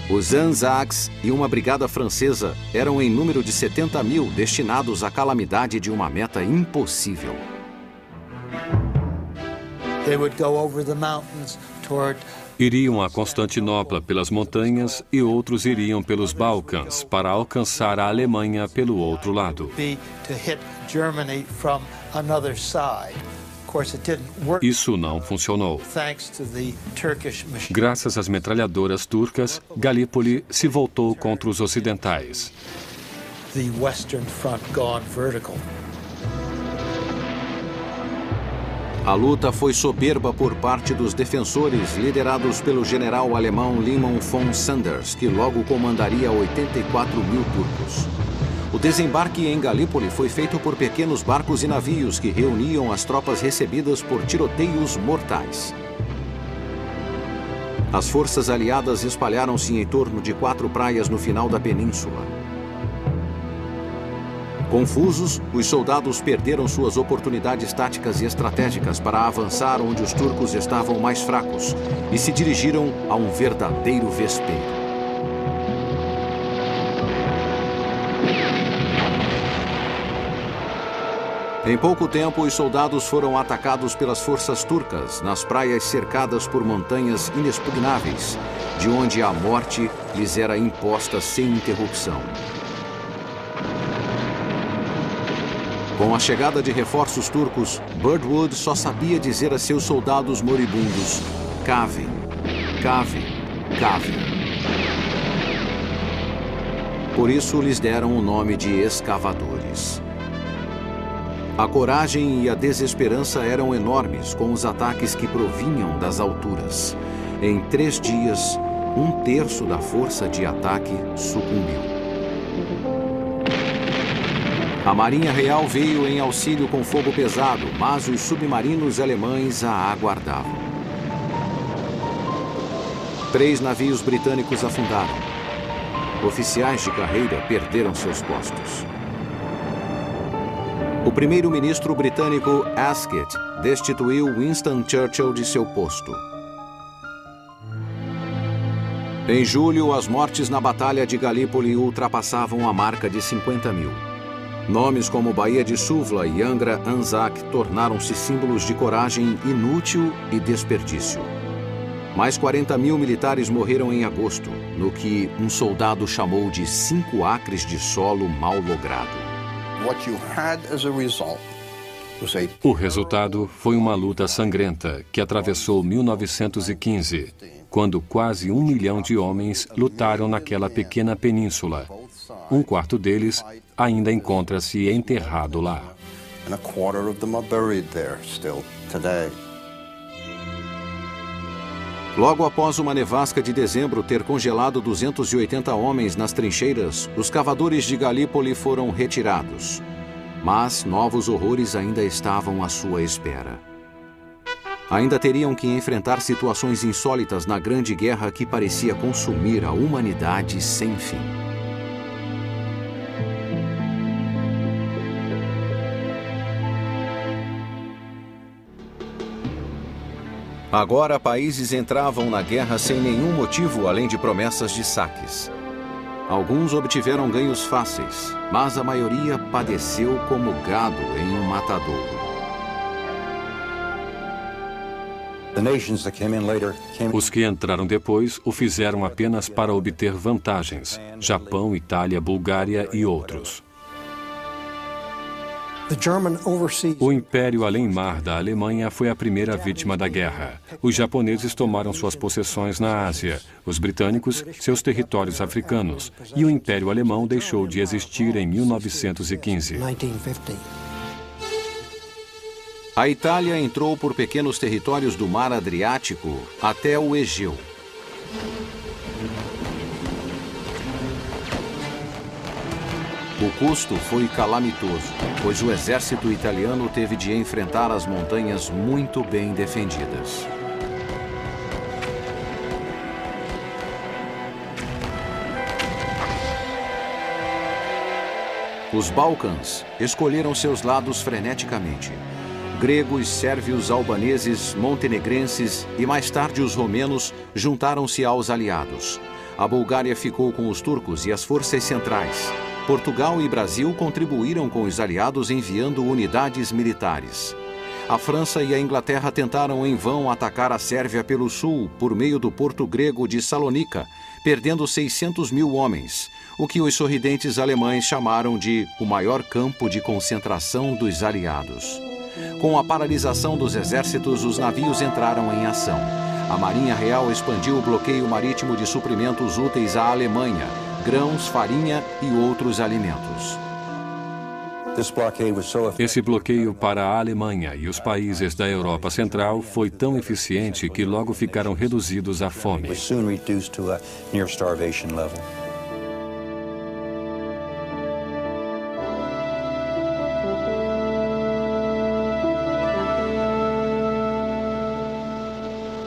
Speaker 1: Os Anzacs e uma brigada francesa eram em número de 70 mil destinados à calamidade de uma meta impossível.
Speaker 2: Iriam a Constantinopla pelas montanhas e outros iriam pelos Balcãs para alcançar a Alemanha pelo outro lado. Isso não funcionou. Graças às metralhadoras turcas, Galípoli se voltou contra os ocidentais.
Speaker 1: A luta foi soberba por parte dos defensores, liderados pelo general alemão Liman von Sanders, que logo comandaria 84 mil turcos. O desembarque em Galípoli foi feito por pequenos barcos e navios que reuniam as tropas recebidas por tiroteios mortais. As forças aliadas espalharam-se em torno de 4 praias no final da península. Confusos, os soldados perderam suas oportunidades táticas e estratégicas para avançar onde os turcos estavam mais fracos e se dirigiram a um verdadeiro vespeiro. Em pouco tempo, os soldados foram atacados pelas forças turcas nas praias cercadas por montanhas inexpugnáveis, de onde a morte lhes era imposta sem interrupção. Com a chegada de reforços turcos, Birdwood só sabia dizer a seus soldados moribundos: cavem, cavem, cavem. Por isso lhes deram o nome de escavadores. A coragem e a desesperança eram enormes com os ataques que provinham das alturas. Em 3 dias, 1/3 da força de ataque sucumbiu. A Marinha Real veio em auxílio com fogo pesado, mas os submarinos alemães a aguardavam. 3 navios britânicos afundaram. Oficiais de carreira perderam seus postos. O primeiro-ministro britânico Asquith destituiu Winston Churchill de seu posto. Em julho, as mortes na Batalha de Galípoli ultrapassavam a marca de 50 mil. Nomes como Baía de Suvla e Angra Anzac tornaram-se símbolos de coragem inútil e desperdício. Mais 40 mil militares morreram em agosto, no que um soldado chamou de 5 acres de solo mal logrado.
Speaker 2: O resultado foi uma luta sangrenta que atravessou 1915, quando quase 1 milhão de homens lutaram naquela pequena península. 1/4 deles ainda encontra-se enterrado lá.
Speaker 1: Logo após uma nevasca de dezembro ter congelado 280 homens nas trincheiras, os cavadores de Galípoli foram retirados. Mas novos horrores ainda estavam à sua espera. Ainda teriam que enfrentar situações insólitas na Grande Guerra que parecia consumir a humanidade sem fim. Agora, países entravam na guerra sem nenhum motivo além de promessas de saques. Alguns obtiveram ganhos fáceis, mas a maioria padeceu como gado em um matadouro.
Speaker 2: Os que entraram depois o fizeram apenas para obter vantagens: Japão, Itália, Bulgária e outros. O Império Além-Mar da Alemanha foi a primeira vítima da guerra. Os japoneses tomaram suas possessões na Ásia, os britânicos seus territórios africanos, e o Império Alemão deixou de existir em 1915.
Speaker 1: A Itália entrou por pequenos territórios do Mar Adriático até o Egeu. O custo foi calamitoso, pois o exército italiano teve de enfrentar as montanhas muito bem defendidas. Os Balcãs escolheram seus lados freneticamente. Gregos, sérvios, albaneses, montenegrenses e mais tarde os romenos juntaram-se aos aliados. A Bulgária ficou com os turcos e as forças centrais. Portugal e Brasil contribuíram com os aliados enviando unidades militares. A França e a Inglaterra tentaram em vão atacar a Sérvia pelo sul por meio do porto grego de Salônica, perdendo 600 mil homens, o que os sorridentes alemães chamaram de o maior campo de concentração dos aliados. Com a paralisação dos exércitos, os navios entraram em ação. A Marinha Real expandiu o bloqueio marítimo de suprimentos úteis à Alemanha, grãos, farinha e outros alimentos.
Speaker 2: Esse bloqueio para a Alemanha e os países da Europa Central foi tão eficiente que logo ficaram reduzidos à fome.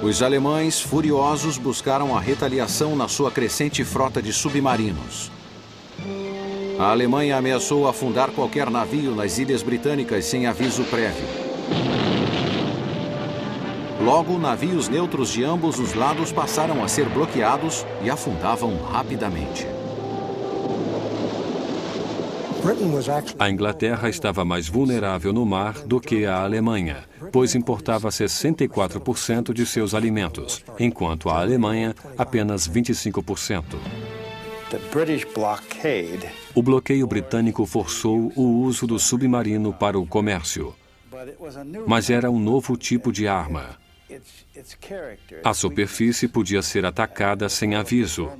Speaker 1: Os alemães, furiosos, buscaram a retaliação na sua crescente frota de submarinos. A Alemanha ameaçou afundar qualquer navio nas ilhas britânicas sem aviso prévio. Logo, navios neutros de ambos os lados passaram a ser bloqueados e afundavam rapidamente.
Speaker 2: A Inglaterra estava mais vulnerável no mar do que a Alemanha, pois importava 64% de seus alimentos, enquanto a Alemanha apenas 25%. O bloqueio britânico forçou o uso do submarino para o comércio, mas era um novo tipo de arma. A superfície podia ser atacada sem aviso,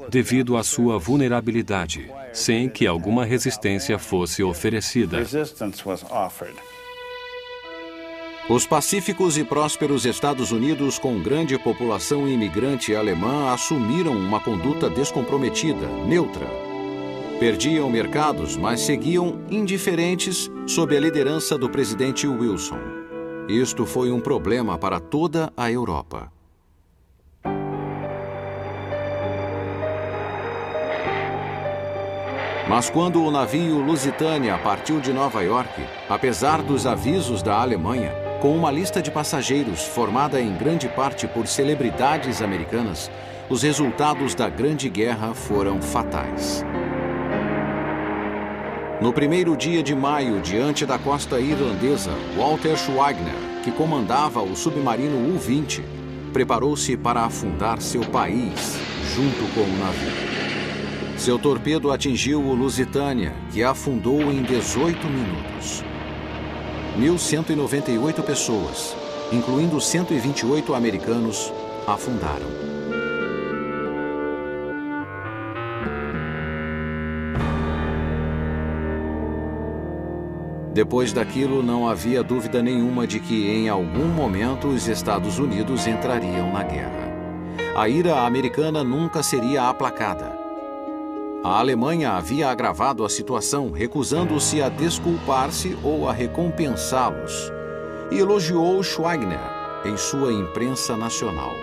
Speaker 2: devido à sua vulnerabilidade, sem que alguma resistência fosse oferecida.
Speaker 1: Os pacíficos e prósperos Estados Unidos, com grande população imigrante alemã, assumiram uma conduta descomprometida, neutra. Perdiam mercados, mas seguiam indiferentes sob a liderança do presidente Wilson. Isto foi um problema para toda a Europa. Mas quando o navio Lusitânia partiu de Nova York, apesar dos avisos da Alemanha, com uma lista de passageiros formada em grande parte por celebridades americanas, os resultados da Grande Guerra foram fatais. No primeiro dia de maio, diante da costa irlandesa, Walter Schwagner, que comandava o submarino U-20, preparou-se para afundar seu país junto com o navio. Seu torpedo atingiu o Lusitânia, que afundou em 18 minutos. 1.198 pessoas, incluindo 128 americanos, afundaram. Depois daquilo, não havia dúvida nenhuma de que, em algum momento, os Estados Unidos entrariam na guerra. A ira americana nunca seria aplacada. A Alemanha havia agravado a situação, recusando-se a desculpar-se ou a recompensá-los, e elogiou Schwagner em sua imprensa nacional.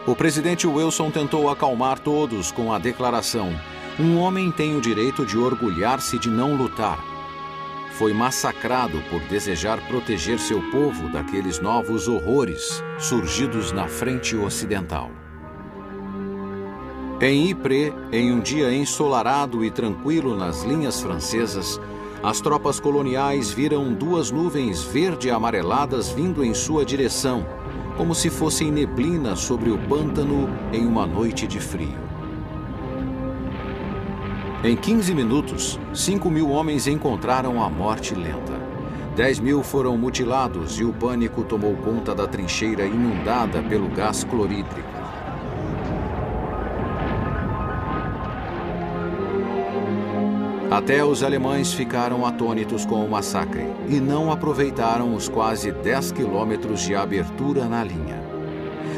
Speaker 1: O presidente Wilson tentou acalmar todos com a declaração: "Um homem tem o direito de orgulhar-se de não lutar." Foi massacrado por desejar proteger seu povo daqueles novos horrores surgidos na frente ocidental. Em Ypres, em um dia ensolarado e tranquilo nas linhas francesas, as tropas coloniais viram duas nuvens verde-amareladas vindo em sua direção, como se fossem neblina sobre o pântano em uma noite de frio. Em 15 minutos, 5.000 homens encontraram a morte lenta. 10.000 foram mutilados e o pânico tomou conta da trincheira inundada pelo gás clorídrico. Até os alemães ficaram atônitos com o massacre e não aproveitaram os quase 10 quilômetros de abertura na linha.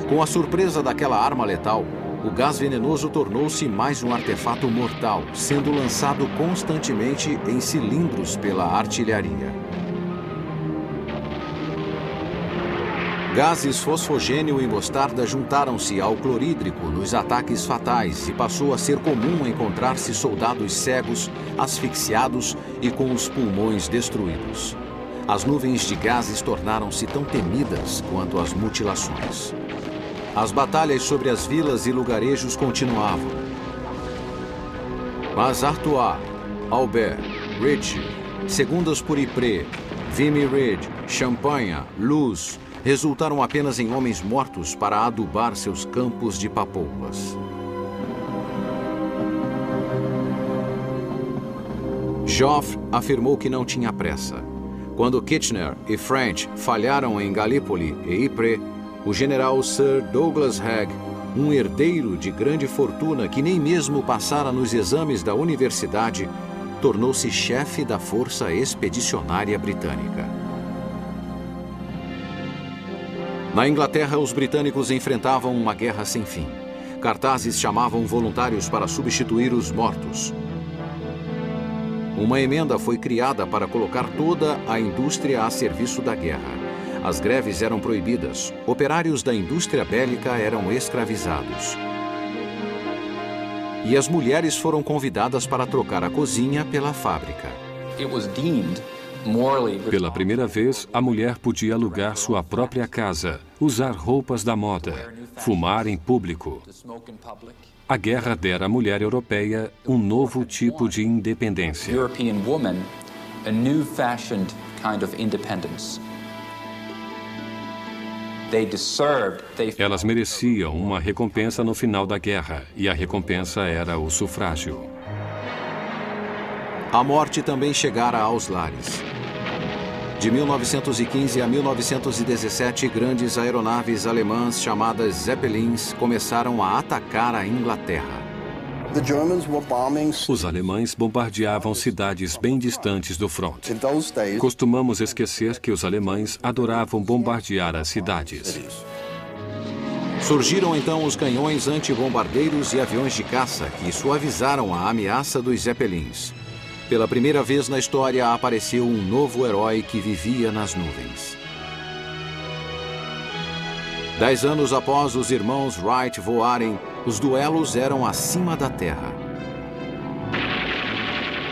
Speaker 1: Com a surpresa daquela arma letal, o gás venenoso tornou-se mais um artefato mortal, sendo lançado constantemente em cilindros pela artilharia. Gases fosfogênio e mostarda juntaram-se ao clorídrico nos ataques fatais e passou a ser comum encontrar-se soldados cegos, asfixiados e com os pulmões destruídos. As nuvens de gases tornaram-se tão temidas quanto as mutilações. As batalhas sobre as vilas e lugarejos continuavam. Mas Artois, Albert, Ritchie, segundas por Ypres, Vimy Ridge, Champagne, Luz, resultaram apenas em homens mortos para adubar seus campos de papoulas. Joffre afirmou que não tinha pressa. Quando Kitchener e French falharam em Gallipoli e Ypres, o general Sir Douglas Haig, um herdeiro de grande fortuna que nem mesmo passara nos exames da universidade, tornou-se chefe da Força Expedicionária Britânica. Na Inglaterra, os britânicos enfrentavam uma guerra sem fim. Cartazes chamavam voluntários para substituir os mortos. Uma emenda foi criada para colocar toda a indústria a serviço da guerra. As greves eram proibidas. Operários da indústria bélica eram escravizados. E as mulheres foram convidadas para trocar a cozinha pela fábrica.
Speaker 2: Pela primeira vez, a mulher podia alugar sua própria casa, usar roupas da moda, fumar em público. A guerra dera à mulher europeia um novo tipo de independência. Elas mereciam uma recompensa no final da guerra, e a recompensa era o sufrágio.
Speaker 1: A morte também chegara aos lares. De 1915 a 1917, grandes aeronaves alemãs chamadas Zeppelins começaram a atacar a Inglaterra.
Speaker 2: Os alemães bombardeavam cidades bem distantes do fronte. Costumamos esquecer que os alemães adoravam bombardear as cidades.
Speaker 1: Surgiram então os canhões antibombardeiros e aviões de caça que suavizaram a ameaça dos Zeppelins. Pela primeira vez na história apareceu um novo herói que vivia nas nuvens. 10 anos após os irmãos Wright voarem, os duelos eram acima da terra.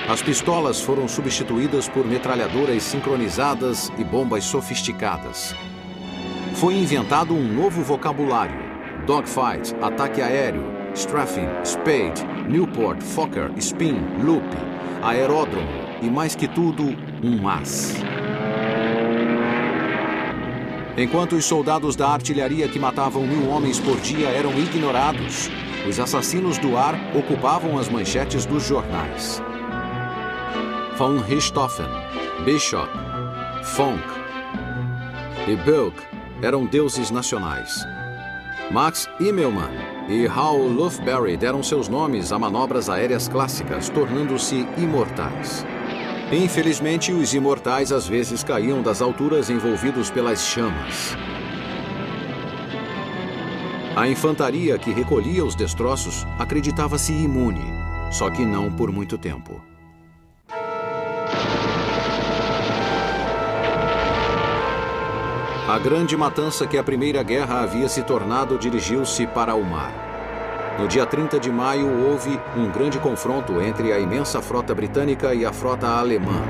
Speaker 1: As pistolas foram substituídas por metralhadoras sincronizadas e bombas sofisticadas. Foi inventado um novo vocabulário: dogfight, ataque aéreo, strafing, spade, Newport, Fokker, spin, loop, aeródromo e, mais que tudo, um as. Enquanto os soldados da artilharia que matavam 1000 homens por dia eram ignorados, os assassinos do ar ocupavam as manchetes dos jornais. Von Richthofen, Bishop, Fonck e Bilk eram deuses nacionais. Max Immelmann e Hal Lufberry deram seus nomes a manobras aéreas clássicas, tornando-se imortais. Infelizmente, os imortais às vezes caíam das alturas envolvidos pelas chamas. A infantaria que recolhia os destroços acreditava-se imune, só que não por muito tempo. A grande matança que a Primeira Guerra havia se tornado dirigiu-se para o mar. No dia 30 de maio, houve um grande confronto entre a imensa frota britânica e a frota alemã.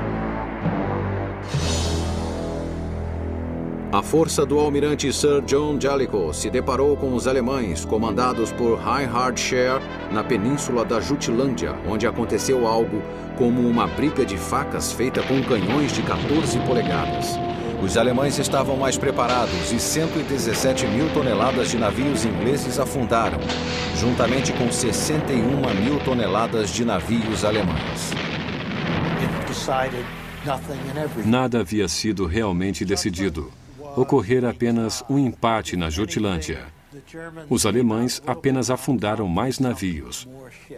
Speaker 1: A força do almirante Sir John Jellicoe se deparou com os alemães, comandados por Reinhard Scheer, na península da Jutlândia, onde aconteceu algo como uma briga de facas feita com canhões de 14 polegadas. Os alemães estavam mais preparados e 117 mil toneladas de navios ingleses afundaram, juntamente com 61 mil toneladas de navios alemães.
Speaker 2: Nada havia sido realmente decidido. Ocorrera apenas um empate na Jutlândia. Os alemães apenas afundaram mais navios.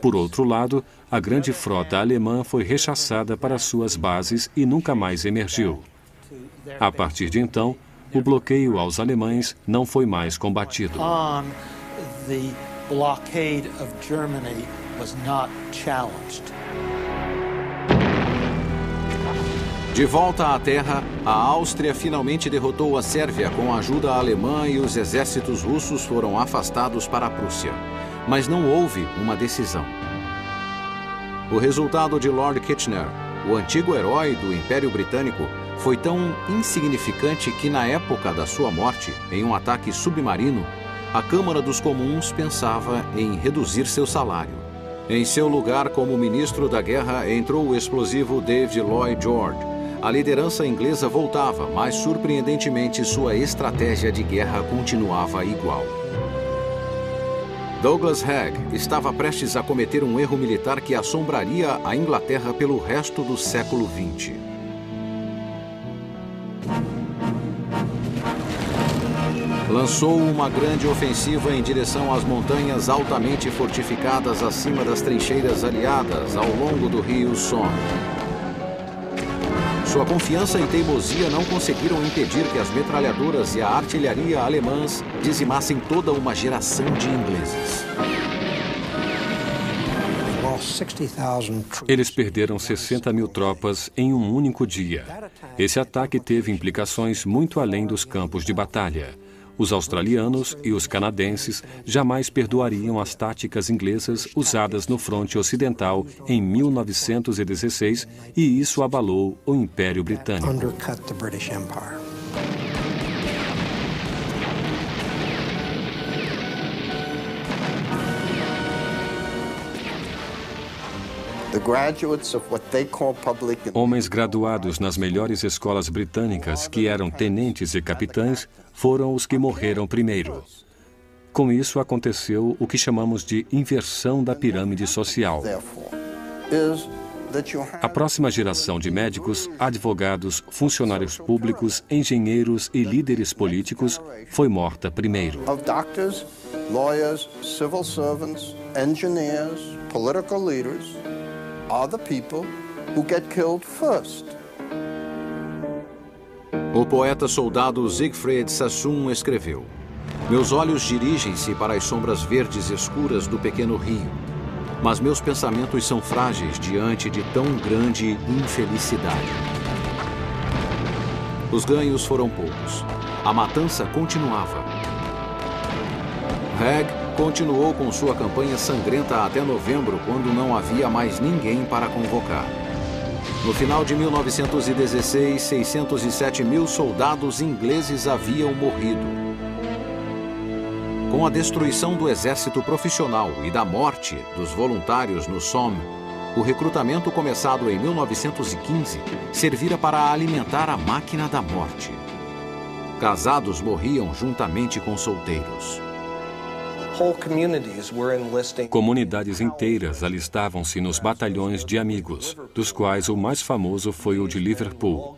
Speaker 2: Por outro lado, a grande frota alemã foi rechaçada para suas bases e nunca mais emergiu. A partir de então, o bloqueio aos alemães não foi mais combatido.
Speaker 1: De volta à terra, a Áustria finalmente derrotou a Sérvia com a ajuda alemã e os exércitos russos foram afastados para a Prússia. Mas não houve uma decisão. O resultado de Lord Kitchener, o antigo herói do Império Britânico, foi tão insignificante que na época da sua morte, em um ataque submarino, a Câmara dos Comuns pensava em reduzir seu salário. Em seu lugar como ministro da guerra entrou o explosivo David Lloyd George. A liderança inglesa voltava, mas surpreendentemente sua estratégia de guerra continuava igual. Douglas Haig estava prestes a cometer um erro militar que assombraria a Inglaterra pelo resto do século XX. Lançou uma grande ofensiva em direção às montanhas altamente fortificadas acima das trincheiras aliadas ao longo do rio Somme. Sua confiança e teimosia não conseguiram impedir que as metralhadoras e a artilharia alemãs dizimassem toda uma geração de ingleses.
Speaker 2: Eles perderam 60 mil tropas em um único dia. Esse ataque teve implicações muito além dos campos de batalha. Os australianos e os canadenses jamais perdoariam as táticas inglesas usadas no fronte ocidental em 1916 e isso abalou o Império Britânico. Homens graduados nas melhores escolas britânicas, que eram tenentes e capitães, foram os que morreram primeiro. Com isso aconteceu o que chamamos de inversão da pirâmide social. A próxima geração de médicos, advogados, funcionários públicos, engenheiros e líderes políticos foi morta primeiro.
Speaker 3: Are the people who get killed first.
Speaker 1: O poeta soldado Siegfried Sassoon escreveu: "Meus olhos dirigem-se para as sombras verdes escuras do pequeno rio, mas meus pensamentos são frágeis diante de tão grande infelicidade." Os ganhos foram poucos. A matança continuava. Haig continuou com sua campanha sangrenta até novembro, quando não havia mais ninguém para convocar. No final de 1916, 607 mil soldados ingleses haviam morrido. Com a destruição do exército profissional e da morte dos voluntários no Somme, o recrutamento começado em 1915 servira para alimentar a máquina da morte. Casados morriam juntamente com solteiros.
Speaker 2: Comunidades inteiras alistavam-se nos batalhões de amigos, dos quais o mais famoso foi o de Liverpool.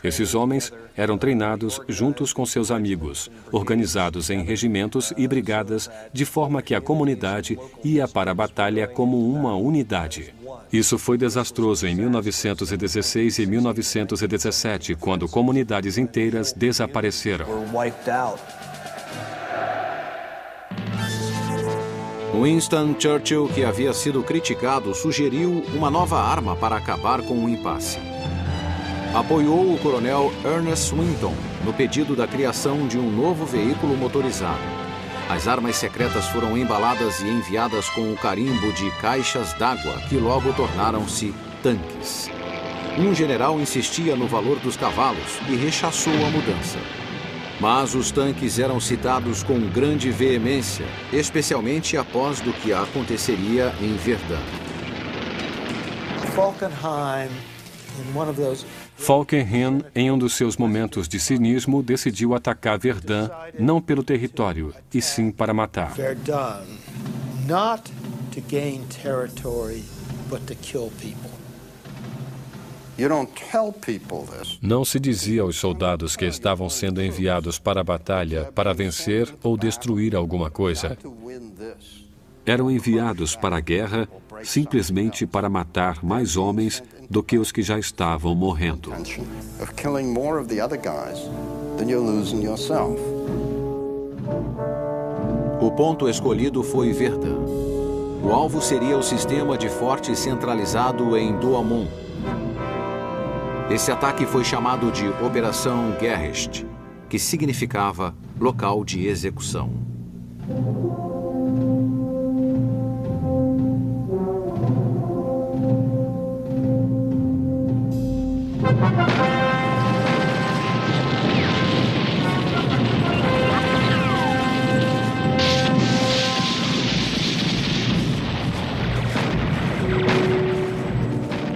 Speaker 2: Esses homens eram treinados juntos com seus amigos, organizados em regimentos e brigadas, de forma que a comunidade ia para a batalha como uma unidade. Isso foi desastroso em 1916 e 1917, quando comunidades inteiras desapareceram.
Speaker 1: Winston Churchill, que havia sido criticado, sugeriu uma nova arma para acabar com o impasse. Apoiou o coronel Ernest Swinton no pedido da criação de um novo veículo motorizado. As armas secretas foram embaladas e enviadas com o carimbo de caixas d'água, que logo tornaram-se tanques. Um general insistia no valor dos cavalos e rechaçou a mudança. Mas os tanques eram citados com grande veemência, especialmente após do que aconteceria em Verdun.
Speaker 2: Falkenhayn, em um dos seus momentos de cinismo, decidiu atacar Verdun não pelo território, e sim para matar.
Speaker 4: Verdun, not to gain territory, but to kill people.
Speaker 2: Não se dizia aos soldados que estavam sendo enviados para a batalha para vencer ou destruir alguma coisa. Eram enviados para a guerra simplesmente para matar mais homens do que os que já estavam morrendo.
Speaker 1: O ponto escolhido foi Verdun. O alvo seria o sistema de forte centralizado em Douaumont. Esse ataque foi chamado de Operação Gericht, que significava local de execução.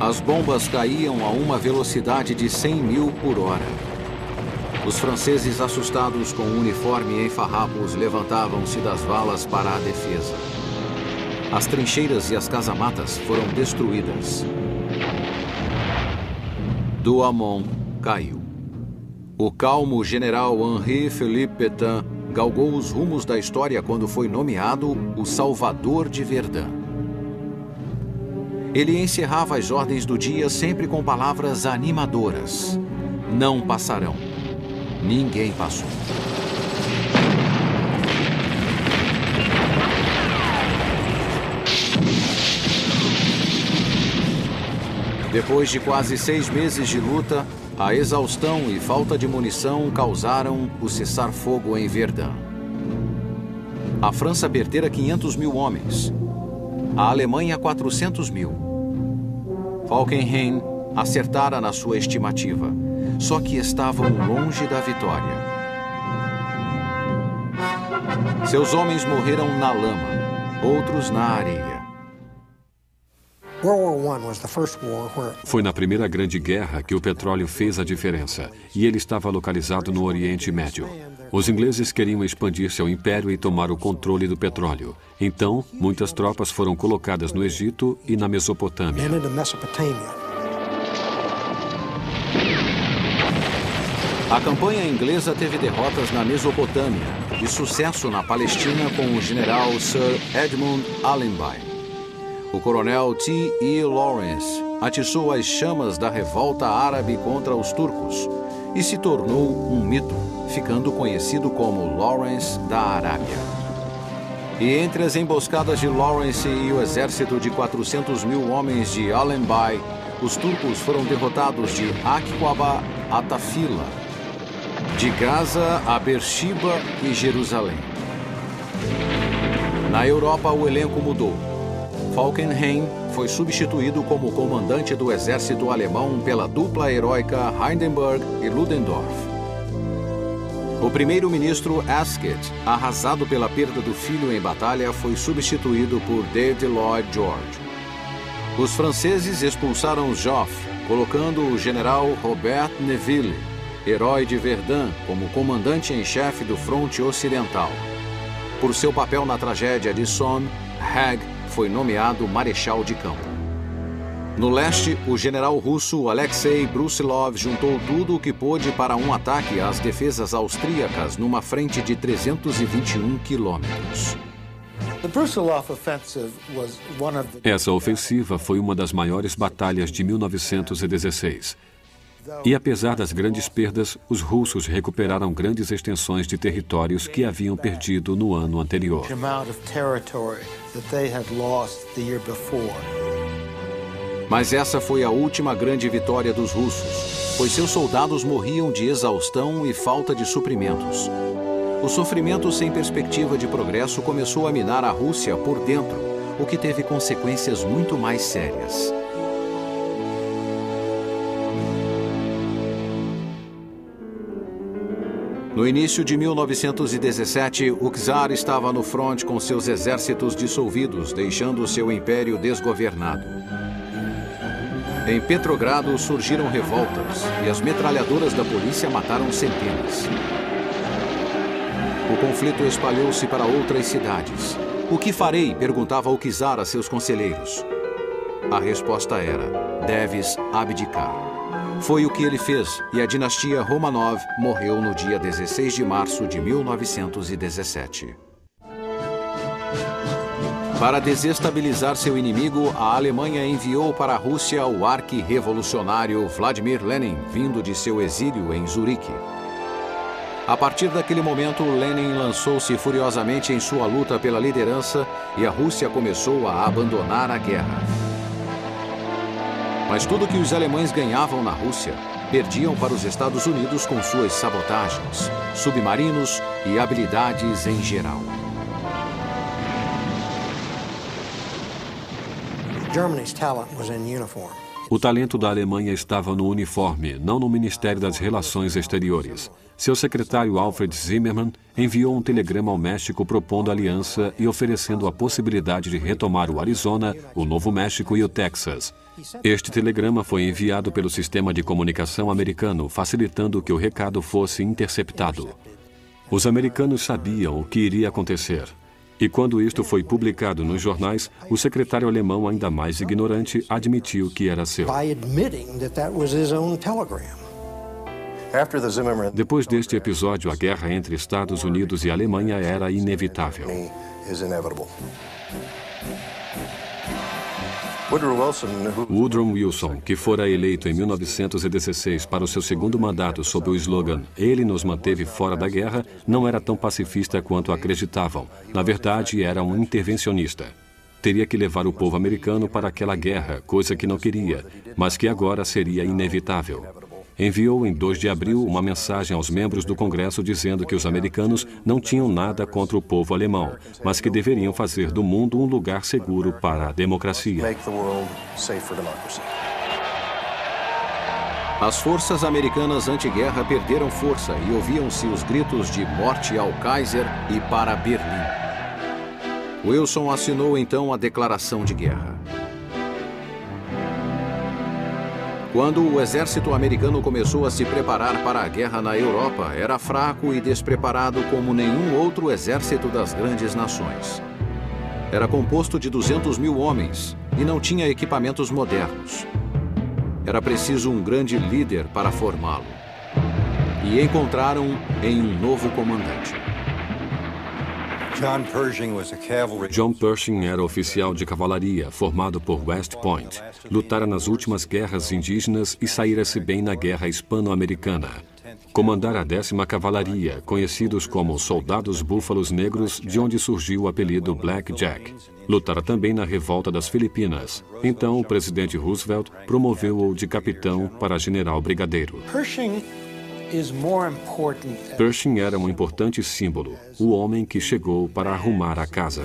Speaker 1: As bombas caíam a uma velocidade de 100 mil por hora. Os franceses, assustados com o uniforme em farrapos, levantavam-se das valas para a defesa. As trincheiras e as casamatas foram destruídas. Douaumont caiu. O calmo general Henri-Philippe Pétain galgou os rumos da história quando foi nomeado o Salvador de Verdun. Ele encerrava as ordens do dia sempre com palavras animadoras. Não passarão. Ninguém passou. Depois de quase 6 meses de luta, a exaustão e falta de munição causaram o cessar-fogo em Verdun. A França perdera 500 mil homens. A Alemanha 400 mil. Falkenhayn acertara na sua estimativa, só que estavam longe da vitória. Seus homens morreram na lama, outros na areia.
Speaker 2: Foi na Primeira Grande Guerra que o petróleo fez a diferença, e ele estava localizado no Oriente Médio. Os ingleses queriam expandir seu império e tomar o controle do petróleo. Então, muitas tropas foram colocadas no Egito e na Mesopotâmia.
Speaker 1: A campanha inglesa teve derrotas na Mesopotâmia e sucesso na Palestina com o general Sir Edmund Allenby. O coronel T.E. Lawrence atiçou as chamas da revolta árabe contra os turcos e se tornou um mito, ficando conhecido como Lawrence da Arábia. E entre as emboscadas de Lawrence e o exército de 400 mil homens de Allenby, os turcos foram derrotados de Aqaba a Tafila, de Gaza a Beersheba e Jerusalém. Na Europa, o elenco mudou. Falkenhayn foi substituído como comandante do exército alemão pela dupla heróica Hindenburg e Ludendorff. O primeiro-ministro Asquith, arrasado pela perda do filho em batalha, foi substituído por David Lloyd George. Os franceses expulsaram Joffre, colocando o general Robert Nivelle, herói de Verdun, como comandante em chefe do fronte ocidental. Por seu papel na tragédia de Somme, Haig foi nomeado marechal de campo. No leste, o general russo Alexei Brusilov juntou tudo o que pôde para um ataque às defesas austríacas numa frente de 321 quilômetros.
Speaker 2: Essa ofensiva foi uma das maiores batalhas de 1916. E apesar das grandes perdas, os russos recuperaram grandes extensões de territórios que haviam perdido no ano anterior.
Speaker 1: Mas essa foi a última grande vitória dos russos, pois seus soldados morriam de exaustão e falta de suprimentos. O sofrimento sem perspectiva de progresso começou a minar a Rússia por dentro, o que teve consequências muito mais sérias. No início de 1917, o czar estava no fronte com seus exércitos dissolvidos, deixando seu império desgovernado. Em Petrogrado surgiram revoltas e as metralhadoras da polícia mataram centenas. O conflito espalhou-se para outras cidades. O que farei? Perguntava o czar a seus conselheiros. A resposta era: deves abdicar. Foi o que ele fez e a dinastia Romanov morreu no dia 16 de março de 1917. Para desestabilizar seu inimigo, a Alemanha enviou para a Rússia o arqui-revolucionário Vladimir Lenin, vindo de seu exílio em Zurique. A partir daquele momento, Lenin lançou-se furiosamente em sua luta pela liderança e a Rússia começou a abandonar a guerra. Mas tudo que os alemães ganhavam na Rússia, perdiam para os Estados Unidos com suas sabotagens, submarinos e habilidades em geral.
Speaker 2: O talento da Alemanha estava no uniforme, não no Ministério das Relações Exteriores. Seu secretário Alfred Zimmermann enviou um telegrama ao México propondo aliança e oferecendo a possibilidade de retomar o Arizona, o Novo México e o Texas. Este telegrama foi enviado pelo sistema de comunicação americano, facilitando que o recado fosse interceptado. Os americanos sabiam o que iria acontecer. E quando isto foi publicado nos jornais, o secretário alemão, ainda mais ignorante, admitiu que era seu. Depois deste episódio, a guerra entre Estados Unidos e Alemanha era inevitável. Woodrow Wilson, que fora eleito em 1916 para o seu segundo mandato sob o slogan "Ele nos manteve fora da guerra", não era tão pacifista quanto acreditavam. Na verdade, era um intervencionista. Teria que levar o povo americano para aquela guerra, coisa que não queria, mas que agora seria inevitável. Enviou em 2 de abril uma mensagem aos membros do Congresso dizendo que os americanos não tinham nada contra o povo alemão, mas que deveriam fazer do mundo um lugar seguro para a democracia.
Speaker 1: As forças americanas anti-guerra perderam força e ouviam-se os gritos de morte ao Kaiser e para Berlim. Wilson assinou então a declaração de guerra. Quando o exército americano começou a se preparar para a guerra na Europa, era fraco e despreparado como nenhum outro exército das grandes nações. Era composto de 200.000 homens e não tinha equipamentos modernos. Era preciso um grande líder para formá-lo. E encontraram em um novo comandante.
Speaker 2: John Pershing era oficial de cavalaria, formado por West Point. Lutara nas últimas guerras indígenas e saíra-se bem na Guerra Hispano-Americana. Comandara a 10ª Cavalaria, conhecidos como Soldados Búfalos Negros, de onde surgiu o apelido Black Jack. Lutara também na Revolta das Filipinas. Então, o presidente Roosevelt promoveu-o de capitão para general brigadeiro. Pershing era um importante símbolo, o homem que chegou para arrumar a casa.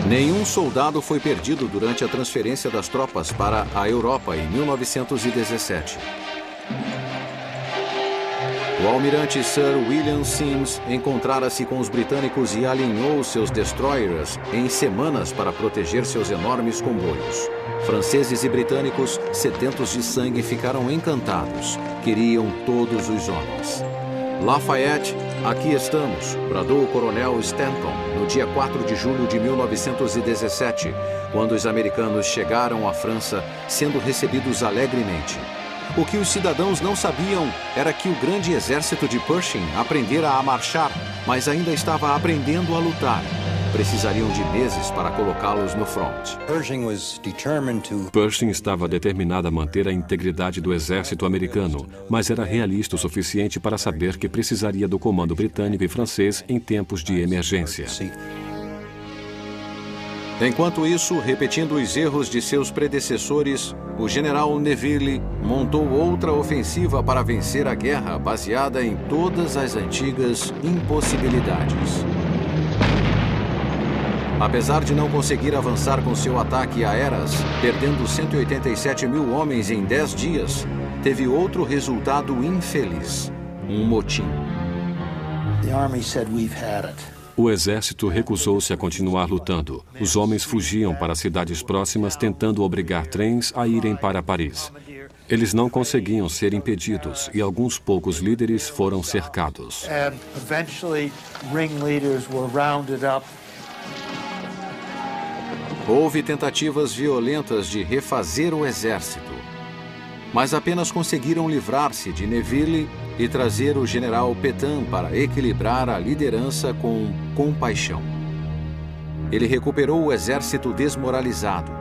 Speaker 1: Nenhum soldado foi perdido durante a transferência das tropas para a Europa em 1917. O almirante Sir William Sims encontrara-se com os britânicos e alinhou seus destroyers em semanas para proteger seus enormes comboios. Franceses e britânicos, sedentos de sangue, ficaram encantados. Queriam todos os homens. Lafayette, aqui estamos, bradou o coronel Stanton no dia 4 de julho de 1917, quando os americanos chegaram à França, sendo recebidos alegremente. O que os cidadãos não sabiam era que o grande exército de Pershing aprendera a marchar, mas ainda estava aprendendo a lutar. Precisariam de meses para colocá-los no front.
Speaker 2: Pershing estava determinado a manter a integridade do exército americano, mas era realista o suficiente para saber que precisaria do comando britânico e francês em tempos de emergência.
Speaker 1: Enquanto isso, repetindo os erros de seus predecessores, o general Neville montou outra ofensiva para vencer a guerra baseada em todas as antigas impossibilidades. Apesar de não conseguir avançar com seu ataque a Arras, perdendo 187.000 homens em 10 dias, teve outro resultado infeliz: um motim.
Speaker 2: O exército recusou-se a continuar lutando. Os homens fugiam para cidades próximas, tentando obrigar trens a irem para Paris. Eles não conseguiam ser impedidos e alguns poucos líderes foram cercados.
Speaker 1: Houve tentativas violentas de refazer o exército, mas apenas conseguiram livrar-se de Neville e trazer o general Pétain para equilibrar a liderança com compaixão. Ele recuperou o exército desmoralizado,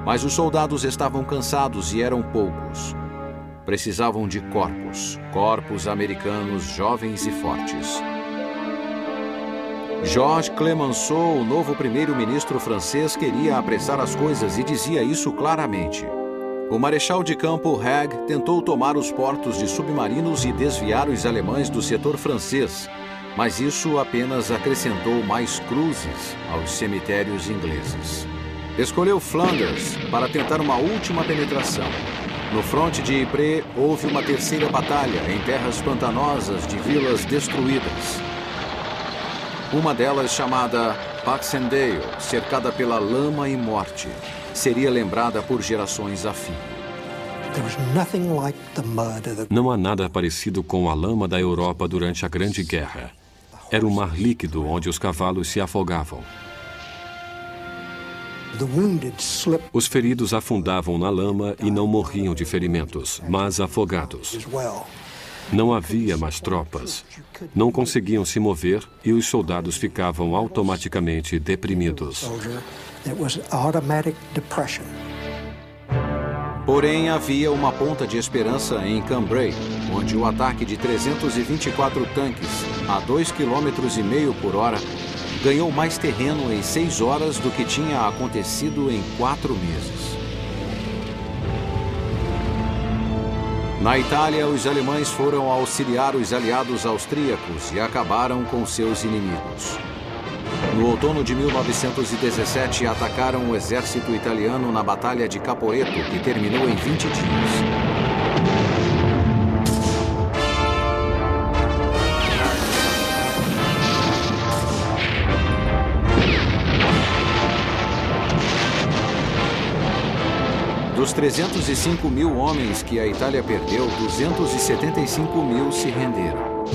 Speaker 1: mas os soldados estavam cansados e eram poucos. Precisavam de corpos americanos jovens e fortes. Georges Clemenceau, o novo primeiro-ministro francês, queria apressar as coisas e dizia isso claramente. O marechal de campo Haig tentou tomar os portos de submarinos e desviar os alemães do setor francês, mas isso apenas acrescentou mais cruzes aos cemitérios ingleses. Escolheu Flanders para tentar uma última penetração. No fronte de Ypres, houve uma terceira batalha em terras pantanosas de vilas destruídas. Uma delas, chamada Baxendale, cercada pela lama e morte, seria lembrada por gerações a fim.
Speaker 2: Não há nada parecido com a lama da Europa durante a Grande Guerra. Era um mar líquido onde os cavalos se afogavam. Os feridos afundavam na lama e não morriam de ferimentos, mas afogados. Não havia mais tropas. Não conseguiam se mover e os soldados ficavam automaticamente deprimidos.
Speaker 1: Porém, havia uma ponta de esperança em Cambrai, onde o ataque de 324 tanques a 2,5 km por hora ganhou mais terreno em 6 horas do que tinha acontecido em 4 meses. Na Itália, os alemães foram auxiliar os aliados austríacos e acabaram com seus inimigos. No outono de 1917, atacaram o exército italiano na Batalha de Caporetto, que terminou em 20 dias. Dos 305 mil homens que a Itália perdeu, 275 mil se renderam.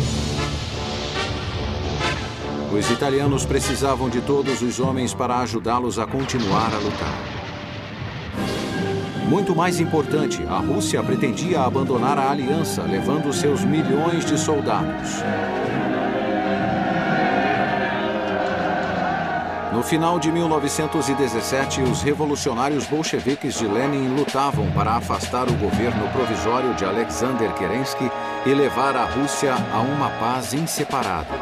Speaker 1: Os italianos precisavam de todos os homens para ajudá-los a continuar a lutar. Muito mais importante, a Rússia pretendia abandonar a aliança, levando seus milhões de soldados. No final de 1917, os revolucionários bolcheviques de Lenin lutavam para afastar o governo provisório de Alexander Kerensky e levar a Rússia a uma paz inseparável.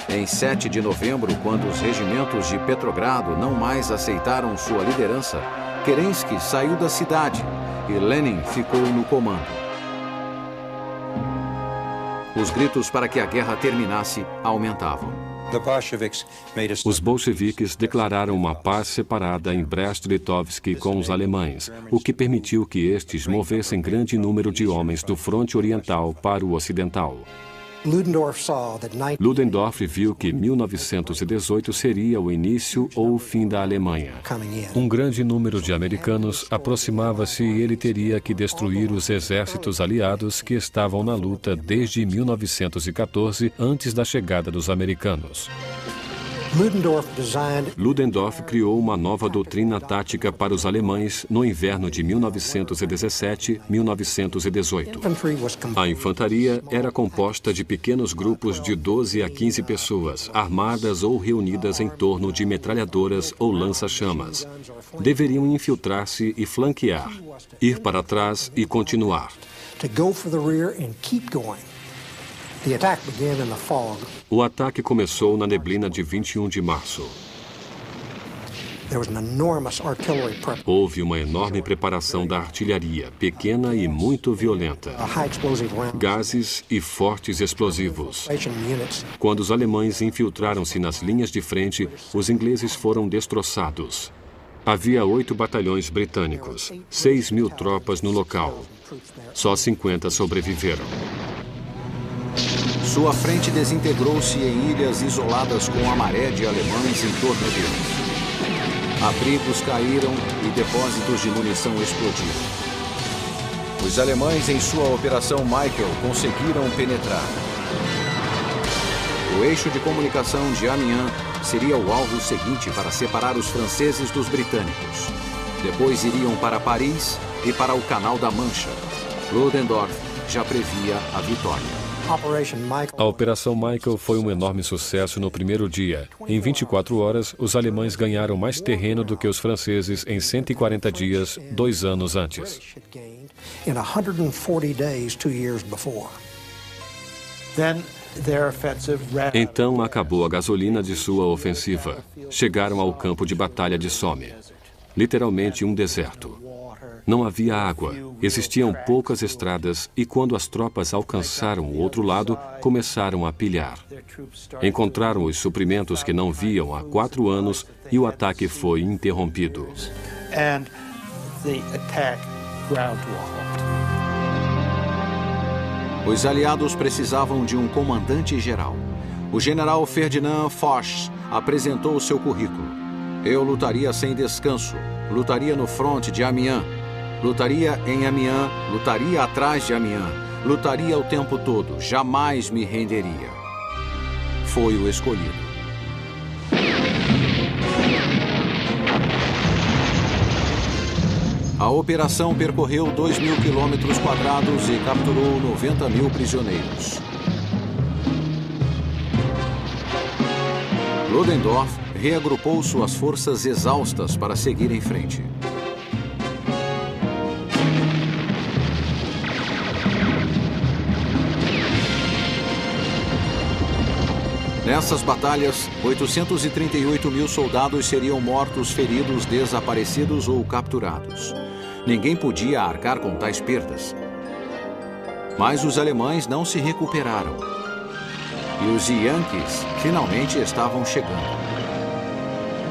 Speaker 1: Em 7 de novembro, quando os regimentos de Petrogrado não mais aceitaram sua liderança, Kerensky saiu da cidade e Lenin ficou no comando. Os gritos para que a guerra terminasse aumentavam.
Speaker 2: Os bolcheviques declararam uma paz separada em Brest-Litovsk com os alemães, o que permitiu que estes movessem grande número de homens do fronte oriental para o ocidental. Ludendorff viu que 1918 seria o início ou o fim da Alemanha. Um grande número de americanos aproximava-se e ele teria que destruir os exércitos aliados que estavam na luta desde 1914, antes da chegada dos americanos. Ludendorff criou uma nova doutrina tática para os alemães no inverno de 1917-1918. A infantaria era composta de pequenos grupos de 12 a 15 pessoas, armadas ou reunidas em torno de metralhadoras ou lança-chamas. Deveriam infiltrar-se e flanquear, ir para trás e continuar. O ataque começou na neblina de 21 de março. Houve uma enorme preparação da artilharia, pequena e muito violenta. Gases e fortes explosivos. Quando os alemães infiltraram-se nas linhas de frente, os ingleses foram destroçados. Havia 8 batalhões britânicos, 6.000 tropas no local. Só 50 sobreviveram.
Speaker 1: Sua frente desintegrou-se em ilhas isoladas com a maré de alemães em torno deles. Abrigos caíram e depósitos de munição explodiram. Os alemães, em sua Operação Michael, conseguiram penetrar. O eixo de comunicação de Amiens seria o alvo seguinte para separar os franceses dos britânicos. Depois iriam para Paris e para o Canal da Mancha. Ludendorff já previa a vitória.
Speaker 2: A Operação Michael foi um enorme sucesso no primeiro dia. Em 24 horas, os alemães ganharam mais terreno do que os franceses em 140 dias, 2 anos antes. Então acabou a gasolina de sua ofensiva. Chegaram ao campo de batalha de Somme. Literalmente um deserto. Não havia água, existiam poucas estradas e quando as tropas alcançaram o outro lado, começaram a pilhar. Encontraram os suprimentos que não viam há 4 anos e o ataque foi interrompido.
Speaker 1: Os aliados precisavam de um comandante-geral. O general Ferdinand Foch apresentou seu currículo. Eu lutaria sem descanso, lutaria no fronte de Amiens, lutaria em Amiens, lutaria atrás de Amiens, lutaria o tempo todo, jamais me renderia. Foi o escolhido. A operação percorreu 2.000 quilômetros quadrados e capturou 90.000 prisioneiros. Ludendorff reagrupou suas forças exaustas para seguir em frente. Nessas batalhas, 838.000 soldados seriam mortos, feridos, desaparecidos ou capturados. Ninguém podia arcar com tais perdas. Mas os alemães não se recuperaram. E os Yankees finalmente estavam chegando.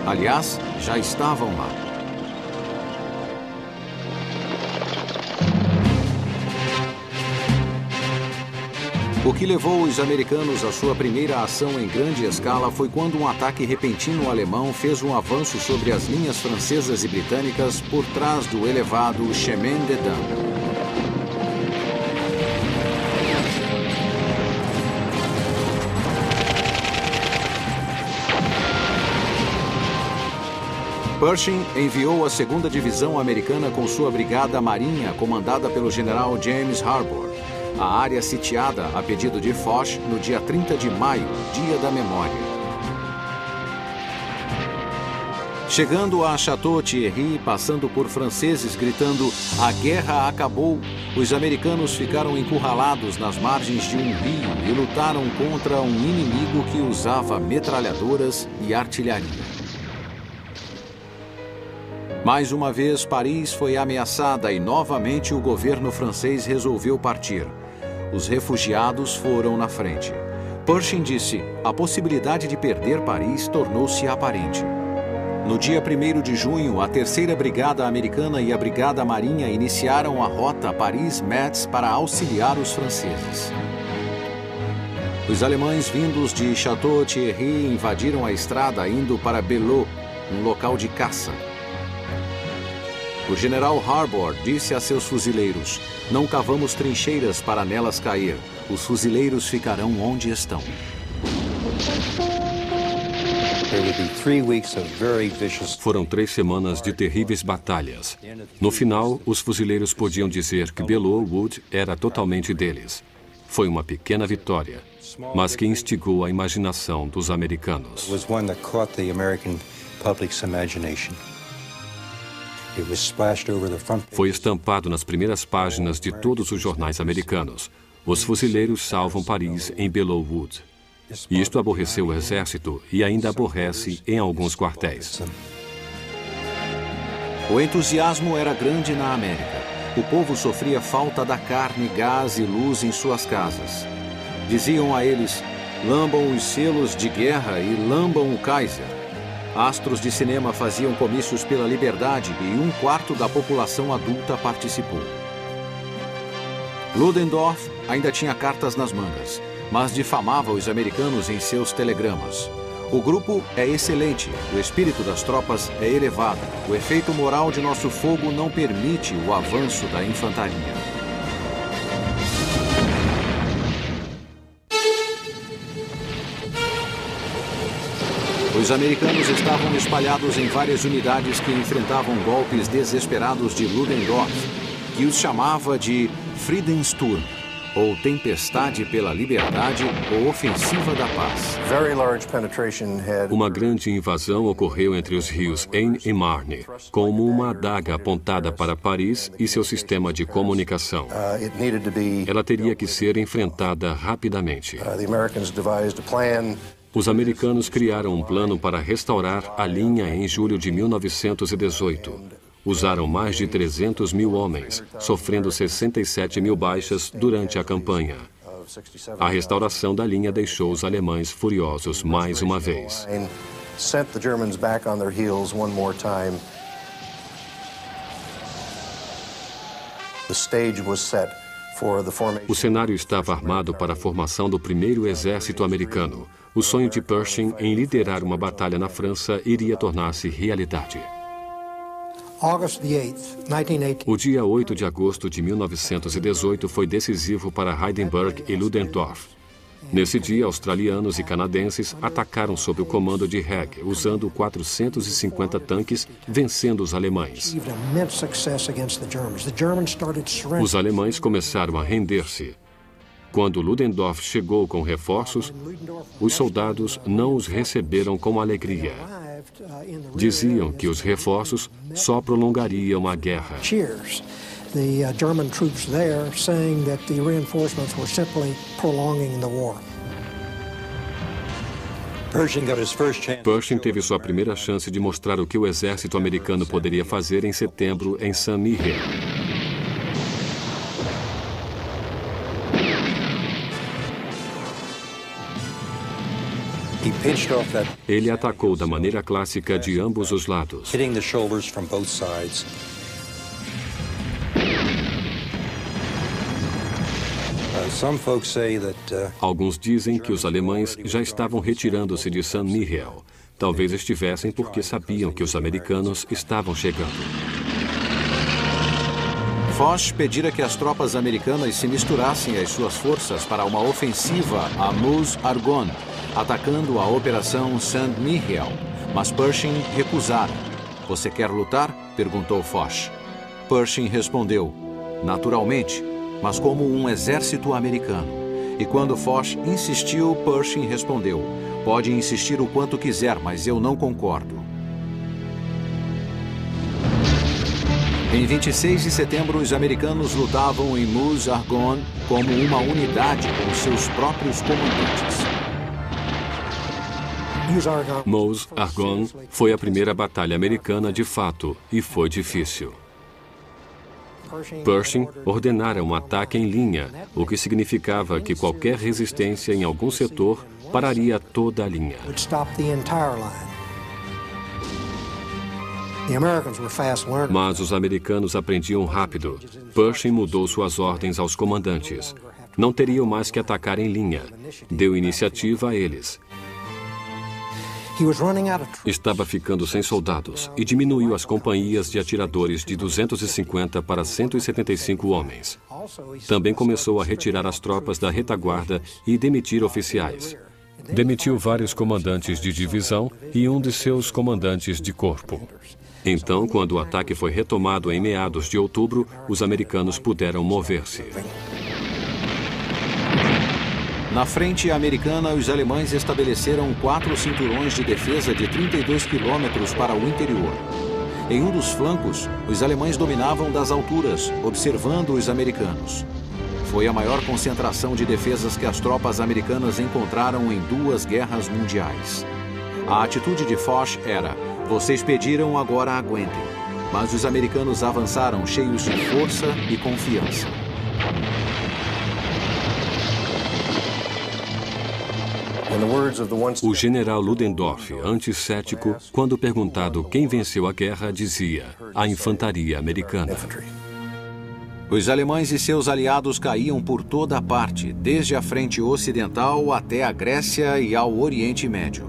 Speaker 1: Aliás, já estavam lá. O que levou os americanos à sua primeira ação em grande escala foi quando um ataque repentino alemão fez um avanço sobre as linhas francesas e britânicas por trás do elevado Chemin des Dames. Pershing enviou a 2ª Divisão Americana com sua Brigada Marinha, comandada pelo general James Harbour, à área sitiada a pedido de Foch no dia 30 de maio, Dia da Memória. Chegando a Château-Thierry, passando por franceses gritando "A guerra acabou", os americanos ficaram encurralados nas margens de um rio e lutaram contra um inimigo que usava metralhadoras e artilharia. Mais uma vez, Paris foi ameaçada e novamente o governo francês resolveu partir. Os refugiados foram na frente. Pershing disse: a possibilidade de perder Paris tornou-se aparente. No dia 1º de junho, a 3ª Brigada Americana e a Brigada Marinha iniciaram a rota Paris-Metz para auxiliar os franceses. Os alemães vindos de Château-Thierry invadiram a estrada indo para Belleau, um local de caça. O general Harbour disse a seus fuzileiros: não cavamos trincheiras para nelas cair. Os fuzileiros ficarão onde estão.
Speaker 2: Foram 3 semanas de terríveis batalhas. No final, os fuzileiros podiam dizer que Belleau Wood era totalmente deles. Foi uma pequena vitória, mas que instigou a imaginação dos americanos. Foi estampado nas primeiras páginas de todos os jornais americanos. Os fuzileiros salvam Paris em Belleau Wood. E isto aborreceu o exército e ainda aborrece em alguns quartéis.
Speaker 1: O entusiasmo era grande na América. O povo sofria falta da carne, gás e luz em suas casas. Diziam a eles: lambam os selos de guerra e lambam o Kaiser. Astros de cinema faziam comícios pela liberdade e 1/4 da população adulta participou. Ludendorff ainda tinha cartas nas mangas. mas difamava os americanos em seus telegramas. O grupo é excelente, o espírito das tropas é elevado, o efeito moral de nosso fogo não permite o avanço da infantaria. Os americanos estavam espalhados em várias unidades que enfrentavam golpes desesperados de Ludendorff, que os chamava de Friedenssturm, ou Tempestade pela Liberdade ou Ofensiva da Paz.
Speaker 2: Uma grande invasão ocorreu entre os rios Aisne e Marne, como uma adaga apontada para Paris e seu sistema de comunicação. Ela teria que ser enfrentada rapidamente. Os americanos criaram um plano para restaurar a linha em julho de 1918. Usaram mais de 300 mil homens, sofrendo 67 mil baixas durante a campanha. A restauração da linha deixou os alemães furiosos mais uma vez. O cenário estava armado para a formação do primeiro exército americano. O sonho de Pershing em liderar uma batalha na França iria tornar-se realidade. O dia 8 de agosto de 1918 foi decisivo para Hindenburg e Ludendorff. Nesse dia, australianos e canadenses atacaram sob o comando de Haig, usando 450 tanques, vencendo os alemães. Os alemães começaram a render-se. Quando Ludendorff chegou com reforços, os soldados não os receberam com alegria. Diziam que os reforços só prolongariam a guerra. Pershing teve sua primeira chance de mostrar o que o exército americano poderia fazer em setembro em Saint-Mihiel. Ele atacou da maneira clássica de ambos os lados. Alguns dizem que os alemães já estavam retirando-se de Saint-Mihiel. Talvez estivessem porque sabiam que os americanos estavam chegando.
Speaker 1: Foch pedira que as tropas americanas se misturassem às suas forças para uma ofensiva a Meuse-Argonne, atacando a Operação Saint-Mihiel, mas Pershing recusara. "Você quer lutar?" perguntou Foch. Pershing respondeu, "Naturalmente, mas como um exército americano." E quando Foch insistiu, Pershing respondeu, "Pode insistir o quanto quiser, mas eu não concordo." Em 26 de setembro, os americanos lutavam em Meuse-Argonne como uma unidade com seus próprios comandantes.
Speaker 2: Meuse-Argonne foi a primeira batalha americana de fato e foi difícil. Pershing ordenara um ataque em linha, o que significava que qualquer resistência em algum setor pararia toda a linha. Mas os americanos aprendiam rápido. Pershing mudou suas ordens aos comandantes. Não teriam mais que atacar em linha. Deu iniciativa a eles. Estava ficando sem soldados e diminuiu as companhias de atiradores de 250 para 175 homens. Também começou a retirar as tropas da retaguarda e demitir oficiais. Demitiu vários comandantes de divisão e um de seus comandantes de corpo. Então, quando o ataque foi retomado em meados de outubro, os americanos puderam mover-se.
Speaker 1: Na frente americana, os alemães estabeleceram 4 cinturões de defesa de 32 quilômetros para o interior. Em um dos flancos, os alemães dominavam das alturas, observando os americanos. Foi a maior concentração de defesas que as tropas americanas encontraram em 2 guerras mundiais. A atitude de Foch era: "Vocês pediram, agora aguentem." Mas os americanos avançaram cheios de força e confiança.
Speaker 2: O general Ludendorff, antes cético, quando perguntado quem venceu a guerra, dizia: "A infantaria americana."
Speaker 1: Os alemães e seus aliados caíam por toda a parte, desde a frente ocidental até a Grécia e ao Oriente Médio.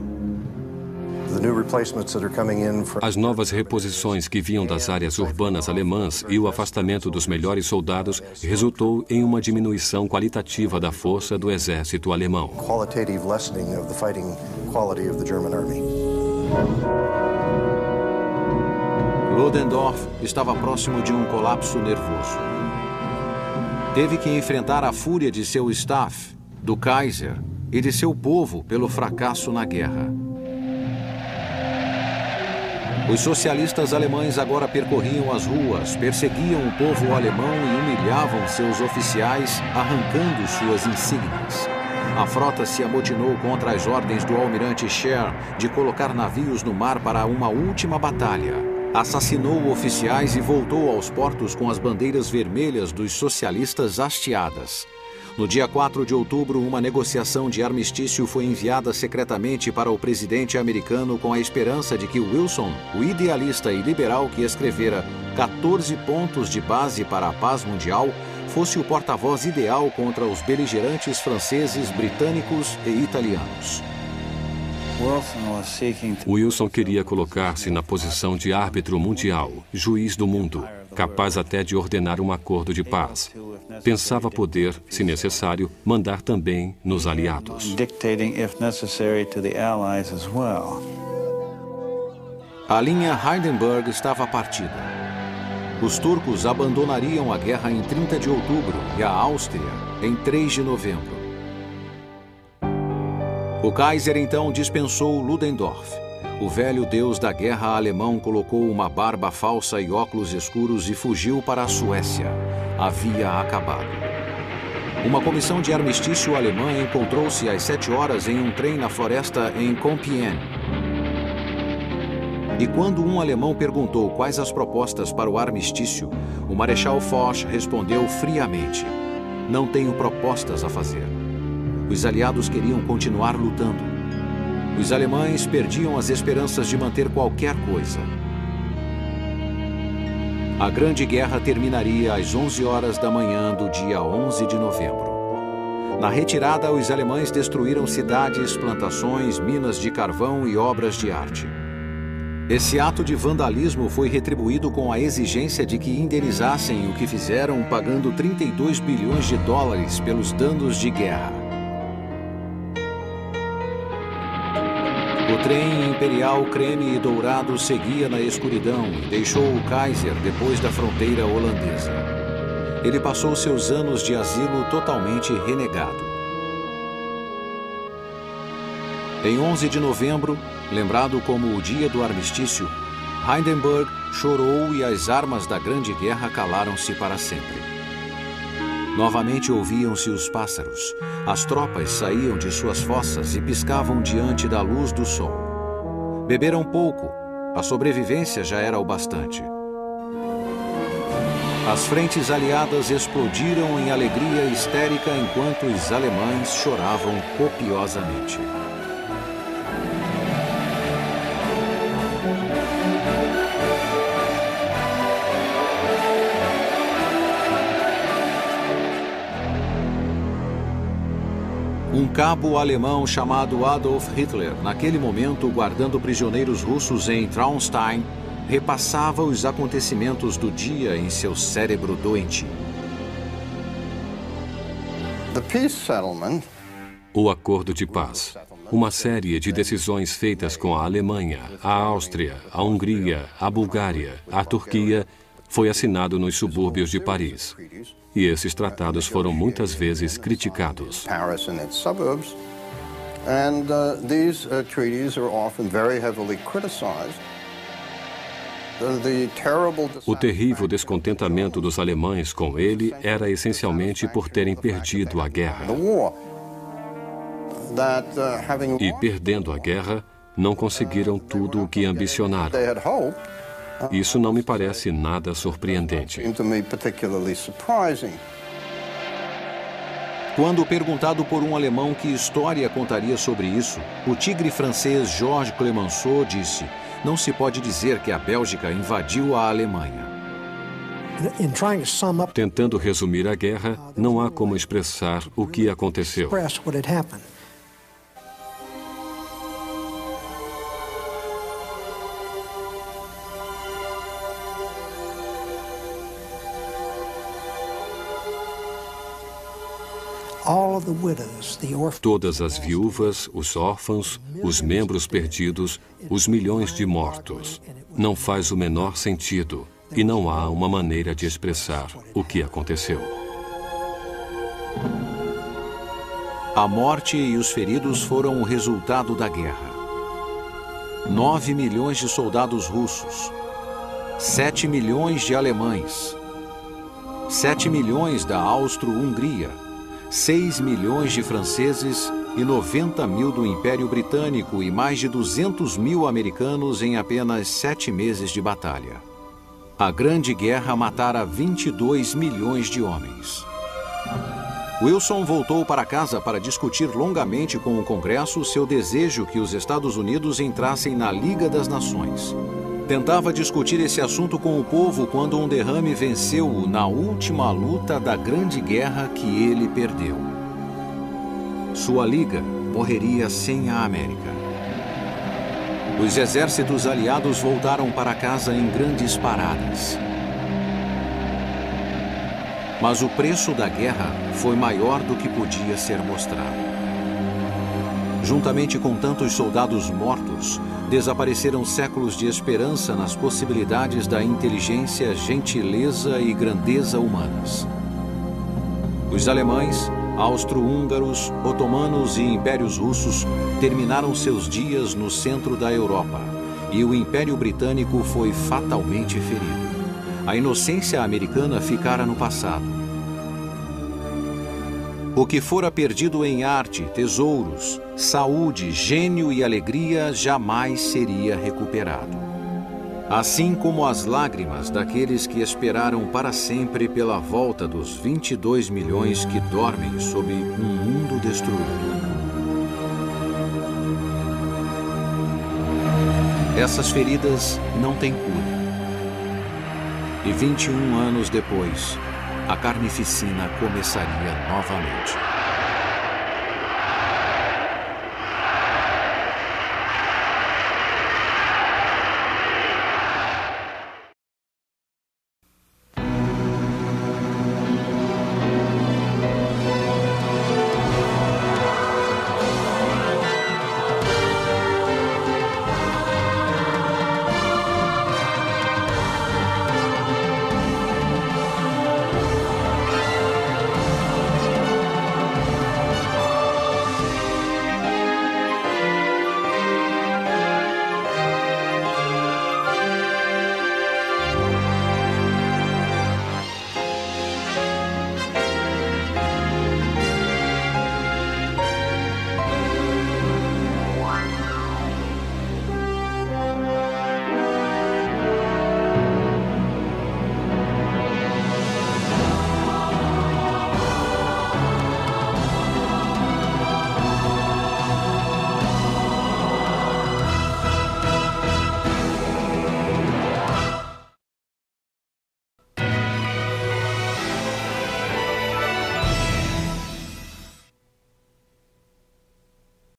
Speaker 2: As novas reposições que vinham das áreas urbanas alemãs e o afastamento dos melhores soldados resultou em uma diminuição qualitativa da força do exército alemão.
Speaker 1: Ludendorff estava próximo de um colapso nervoso. Teve que enfrentar a fúria de seu staff, do Kaiser e de seu povo pelo fracasso na guerra. Os socialistas alemães agora percorriam as ruas, perseguiam o povo alemão e humilhavam seus oficiais, arrancando suas insígnias. A frota se amotinou contra as ordens do almirante Scheer de colocar navios no mar para uma última batalha. Assassinou oficiais e voltou aos portos com as bandeiras vermelhas dos socialistas hasteadas. No dia 4 de outubro, uma negociação de armistício foi enviada secretamente para o presidente americano com a esperança de que Wilson, o idealista e liberal que escrevera 14 pontos de base para a paz mundial, fosse o porta-voz ideal contra os beligerantes franceses, britânicos e italianos.
Speaker 2: Wilson queria colocar-se na posição de árbitro mundial, juiz do mundo, capaz até de ordenar um acordo de paz. Pensava poder, se necessário, mandar também nos aliados.
Speaker 1: A linha Hindenburg estava partida. Os turcos abandonariam a guerra em 30 de outubro e a Áustria em 3 de novembro. O Kaiser então dispensou Ludendorff. O velho deus da guerra alemão colocou uma barba falsa e óculos escuros e fugiu para a Suécia. Havia acabado. Uma comissão de armistício alemã encontrou-se às 7 horas em um trem na floresta em Compiègne. E quando um alemão perguntou quais as propostas para o armistício, o Marechal Foch respondeu friamente: "Não tenho propostas a fazer." Os aliados queriam continuar lutando. Os alemães perdiam as esperanças de manter qualquer coisa. A Grande Guerra terminaria às 11 horas da manhã do dia 11 de novembro. Na retirada, os alemães destruíram cidades, plantações, minas de carvão e obras de arte. Esse ato de vandalismo foi retribuído com a exigência de que indenizassem o que fizeram, pagando 32 bilhões de dólares pelos danos de guerra. O trem imperial creme e dourado seguia na escuridão e deixou o Kaiser depois da fronteira holandesa. Ele passou seus anos de asilo totalmente renegado. Em 11 de novembro, lembrado como o dia do armistício, Hindenburg chorou e as armas da Grande Guerra calaram-se para sempre. Novamente ouviam-se os pássaros. As tropas saíam de suas fossas e piscavam diante da luz do sol. Beberam pouco. A sobrevivência já era o bastante. As frentes aliadas explodiram em alegria histérica enquanto os alemães choravam copiosamente. Um cabo alemão chamado Adolf Hitler, naquele momento guardando prisioneiros russos em Traunstein, repassava os acontecimentos do dia em seu cérebro doentio.
Speaker 2: O Acordo de Paz. Uma série de decisões feitas com a Alemanha, a Áustria, a Hungria, a Bulgária, a Turquia, foi assinado nos subúrbios de Paris. E esses tratados foram muitas vezes criticados. O terrível descontentamento dos alemães com ele era essencialmente por terem perdido a guerra. E perdendo a guerra, não conseguiram tudo o que ambicionaram. Isso não me parece nada surpreendente.
Speaker 1: Quando perguntado por um alemão que história contaria sobre isso, o tigre francês Georges Clemenceau disse: "Não se pode dizer que a Bélgica invadiu a Alemanha."
Speaker 2: Tentando resumir a guerra, não há como expressar o que aconteceu. Todas as viúvas, os órfãos, os membros perdidos, os milhões de mortos. Não faz o menor sentido e não há uma maneira de expressar o que aconteceu.
Speaker 1: A morte e os feridos foram o resultado da guerra. 9 milhões de soldados russos, 7 milhões de alemães, 7 milhões da Austro-Hungria, 6 milhões de franceses e 90 mil do Império Britânico e mais de 200 mil americanos em apenas 7 meses de batalha. A Grande Guerra matara 22 milhões de homens. Wilson voltou para casa para discutir longamente com o Congresso seu desejo que os Estados Unidos entrassem na Liga das Nações. Tentava discutir esse assunto com o povo quando um derrame venceu-o na última luta da Grande Guerra que ele perdeu. Sua liga morreria sem a América. Os exércitos aliados voltaram para casa em grandes paradas. Mas o preço da guerra foi maior do que podia ser mostrado. Juntamente com tantos soldados mortos, desapareceram séculos de esperança nas possibilidades da inteligência, gentileza e grandeza humanas. Os alemães, austro-húngaros, otomanos e impérios russos terminaram seus dias no centro da Europa, e o Império Britânico foi fatalmente ferido. A inocência americana ficara no passado. O que fora perdido em arte, tesouros, saúde, gênio e alegria jamais seria recuperado. Assim como as lágrimas daqueles que esperaram para sempre pela volta dos 22 milhões que dormem sob um mundo destruído. Essas feridas não têm cura. E 21 anos depois, a carnificina começaria novamente.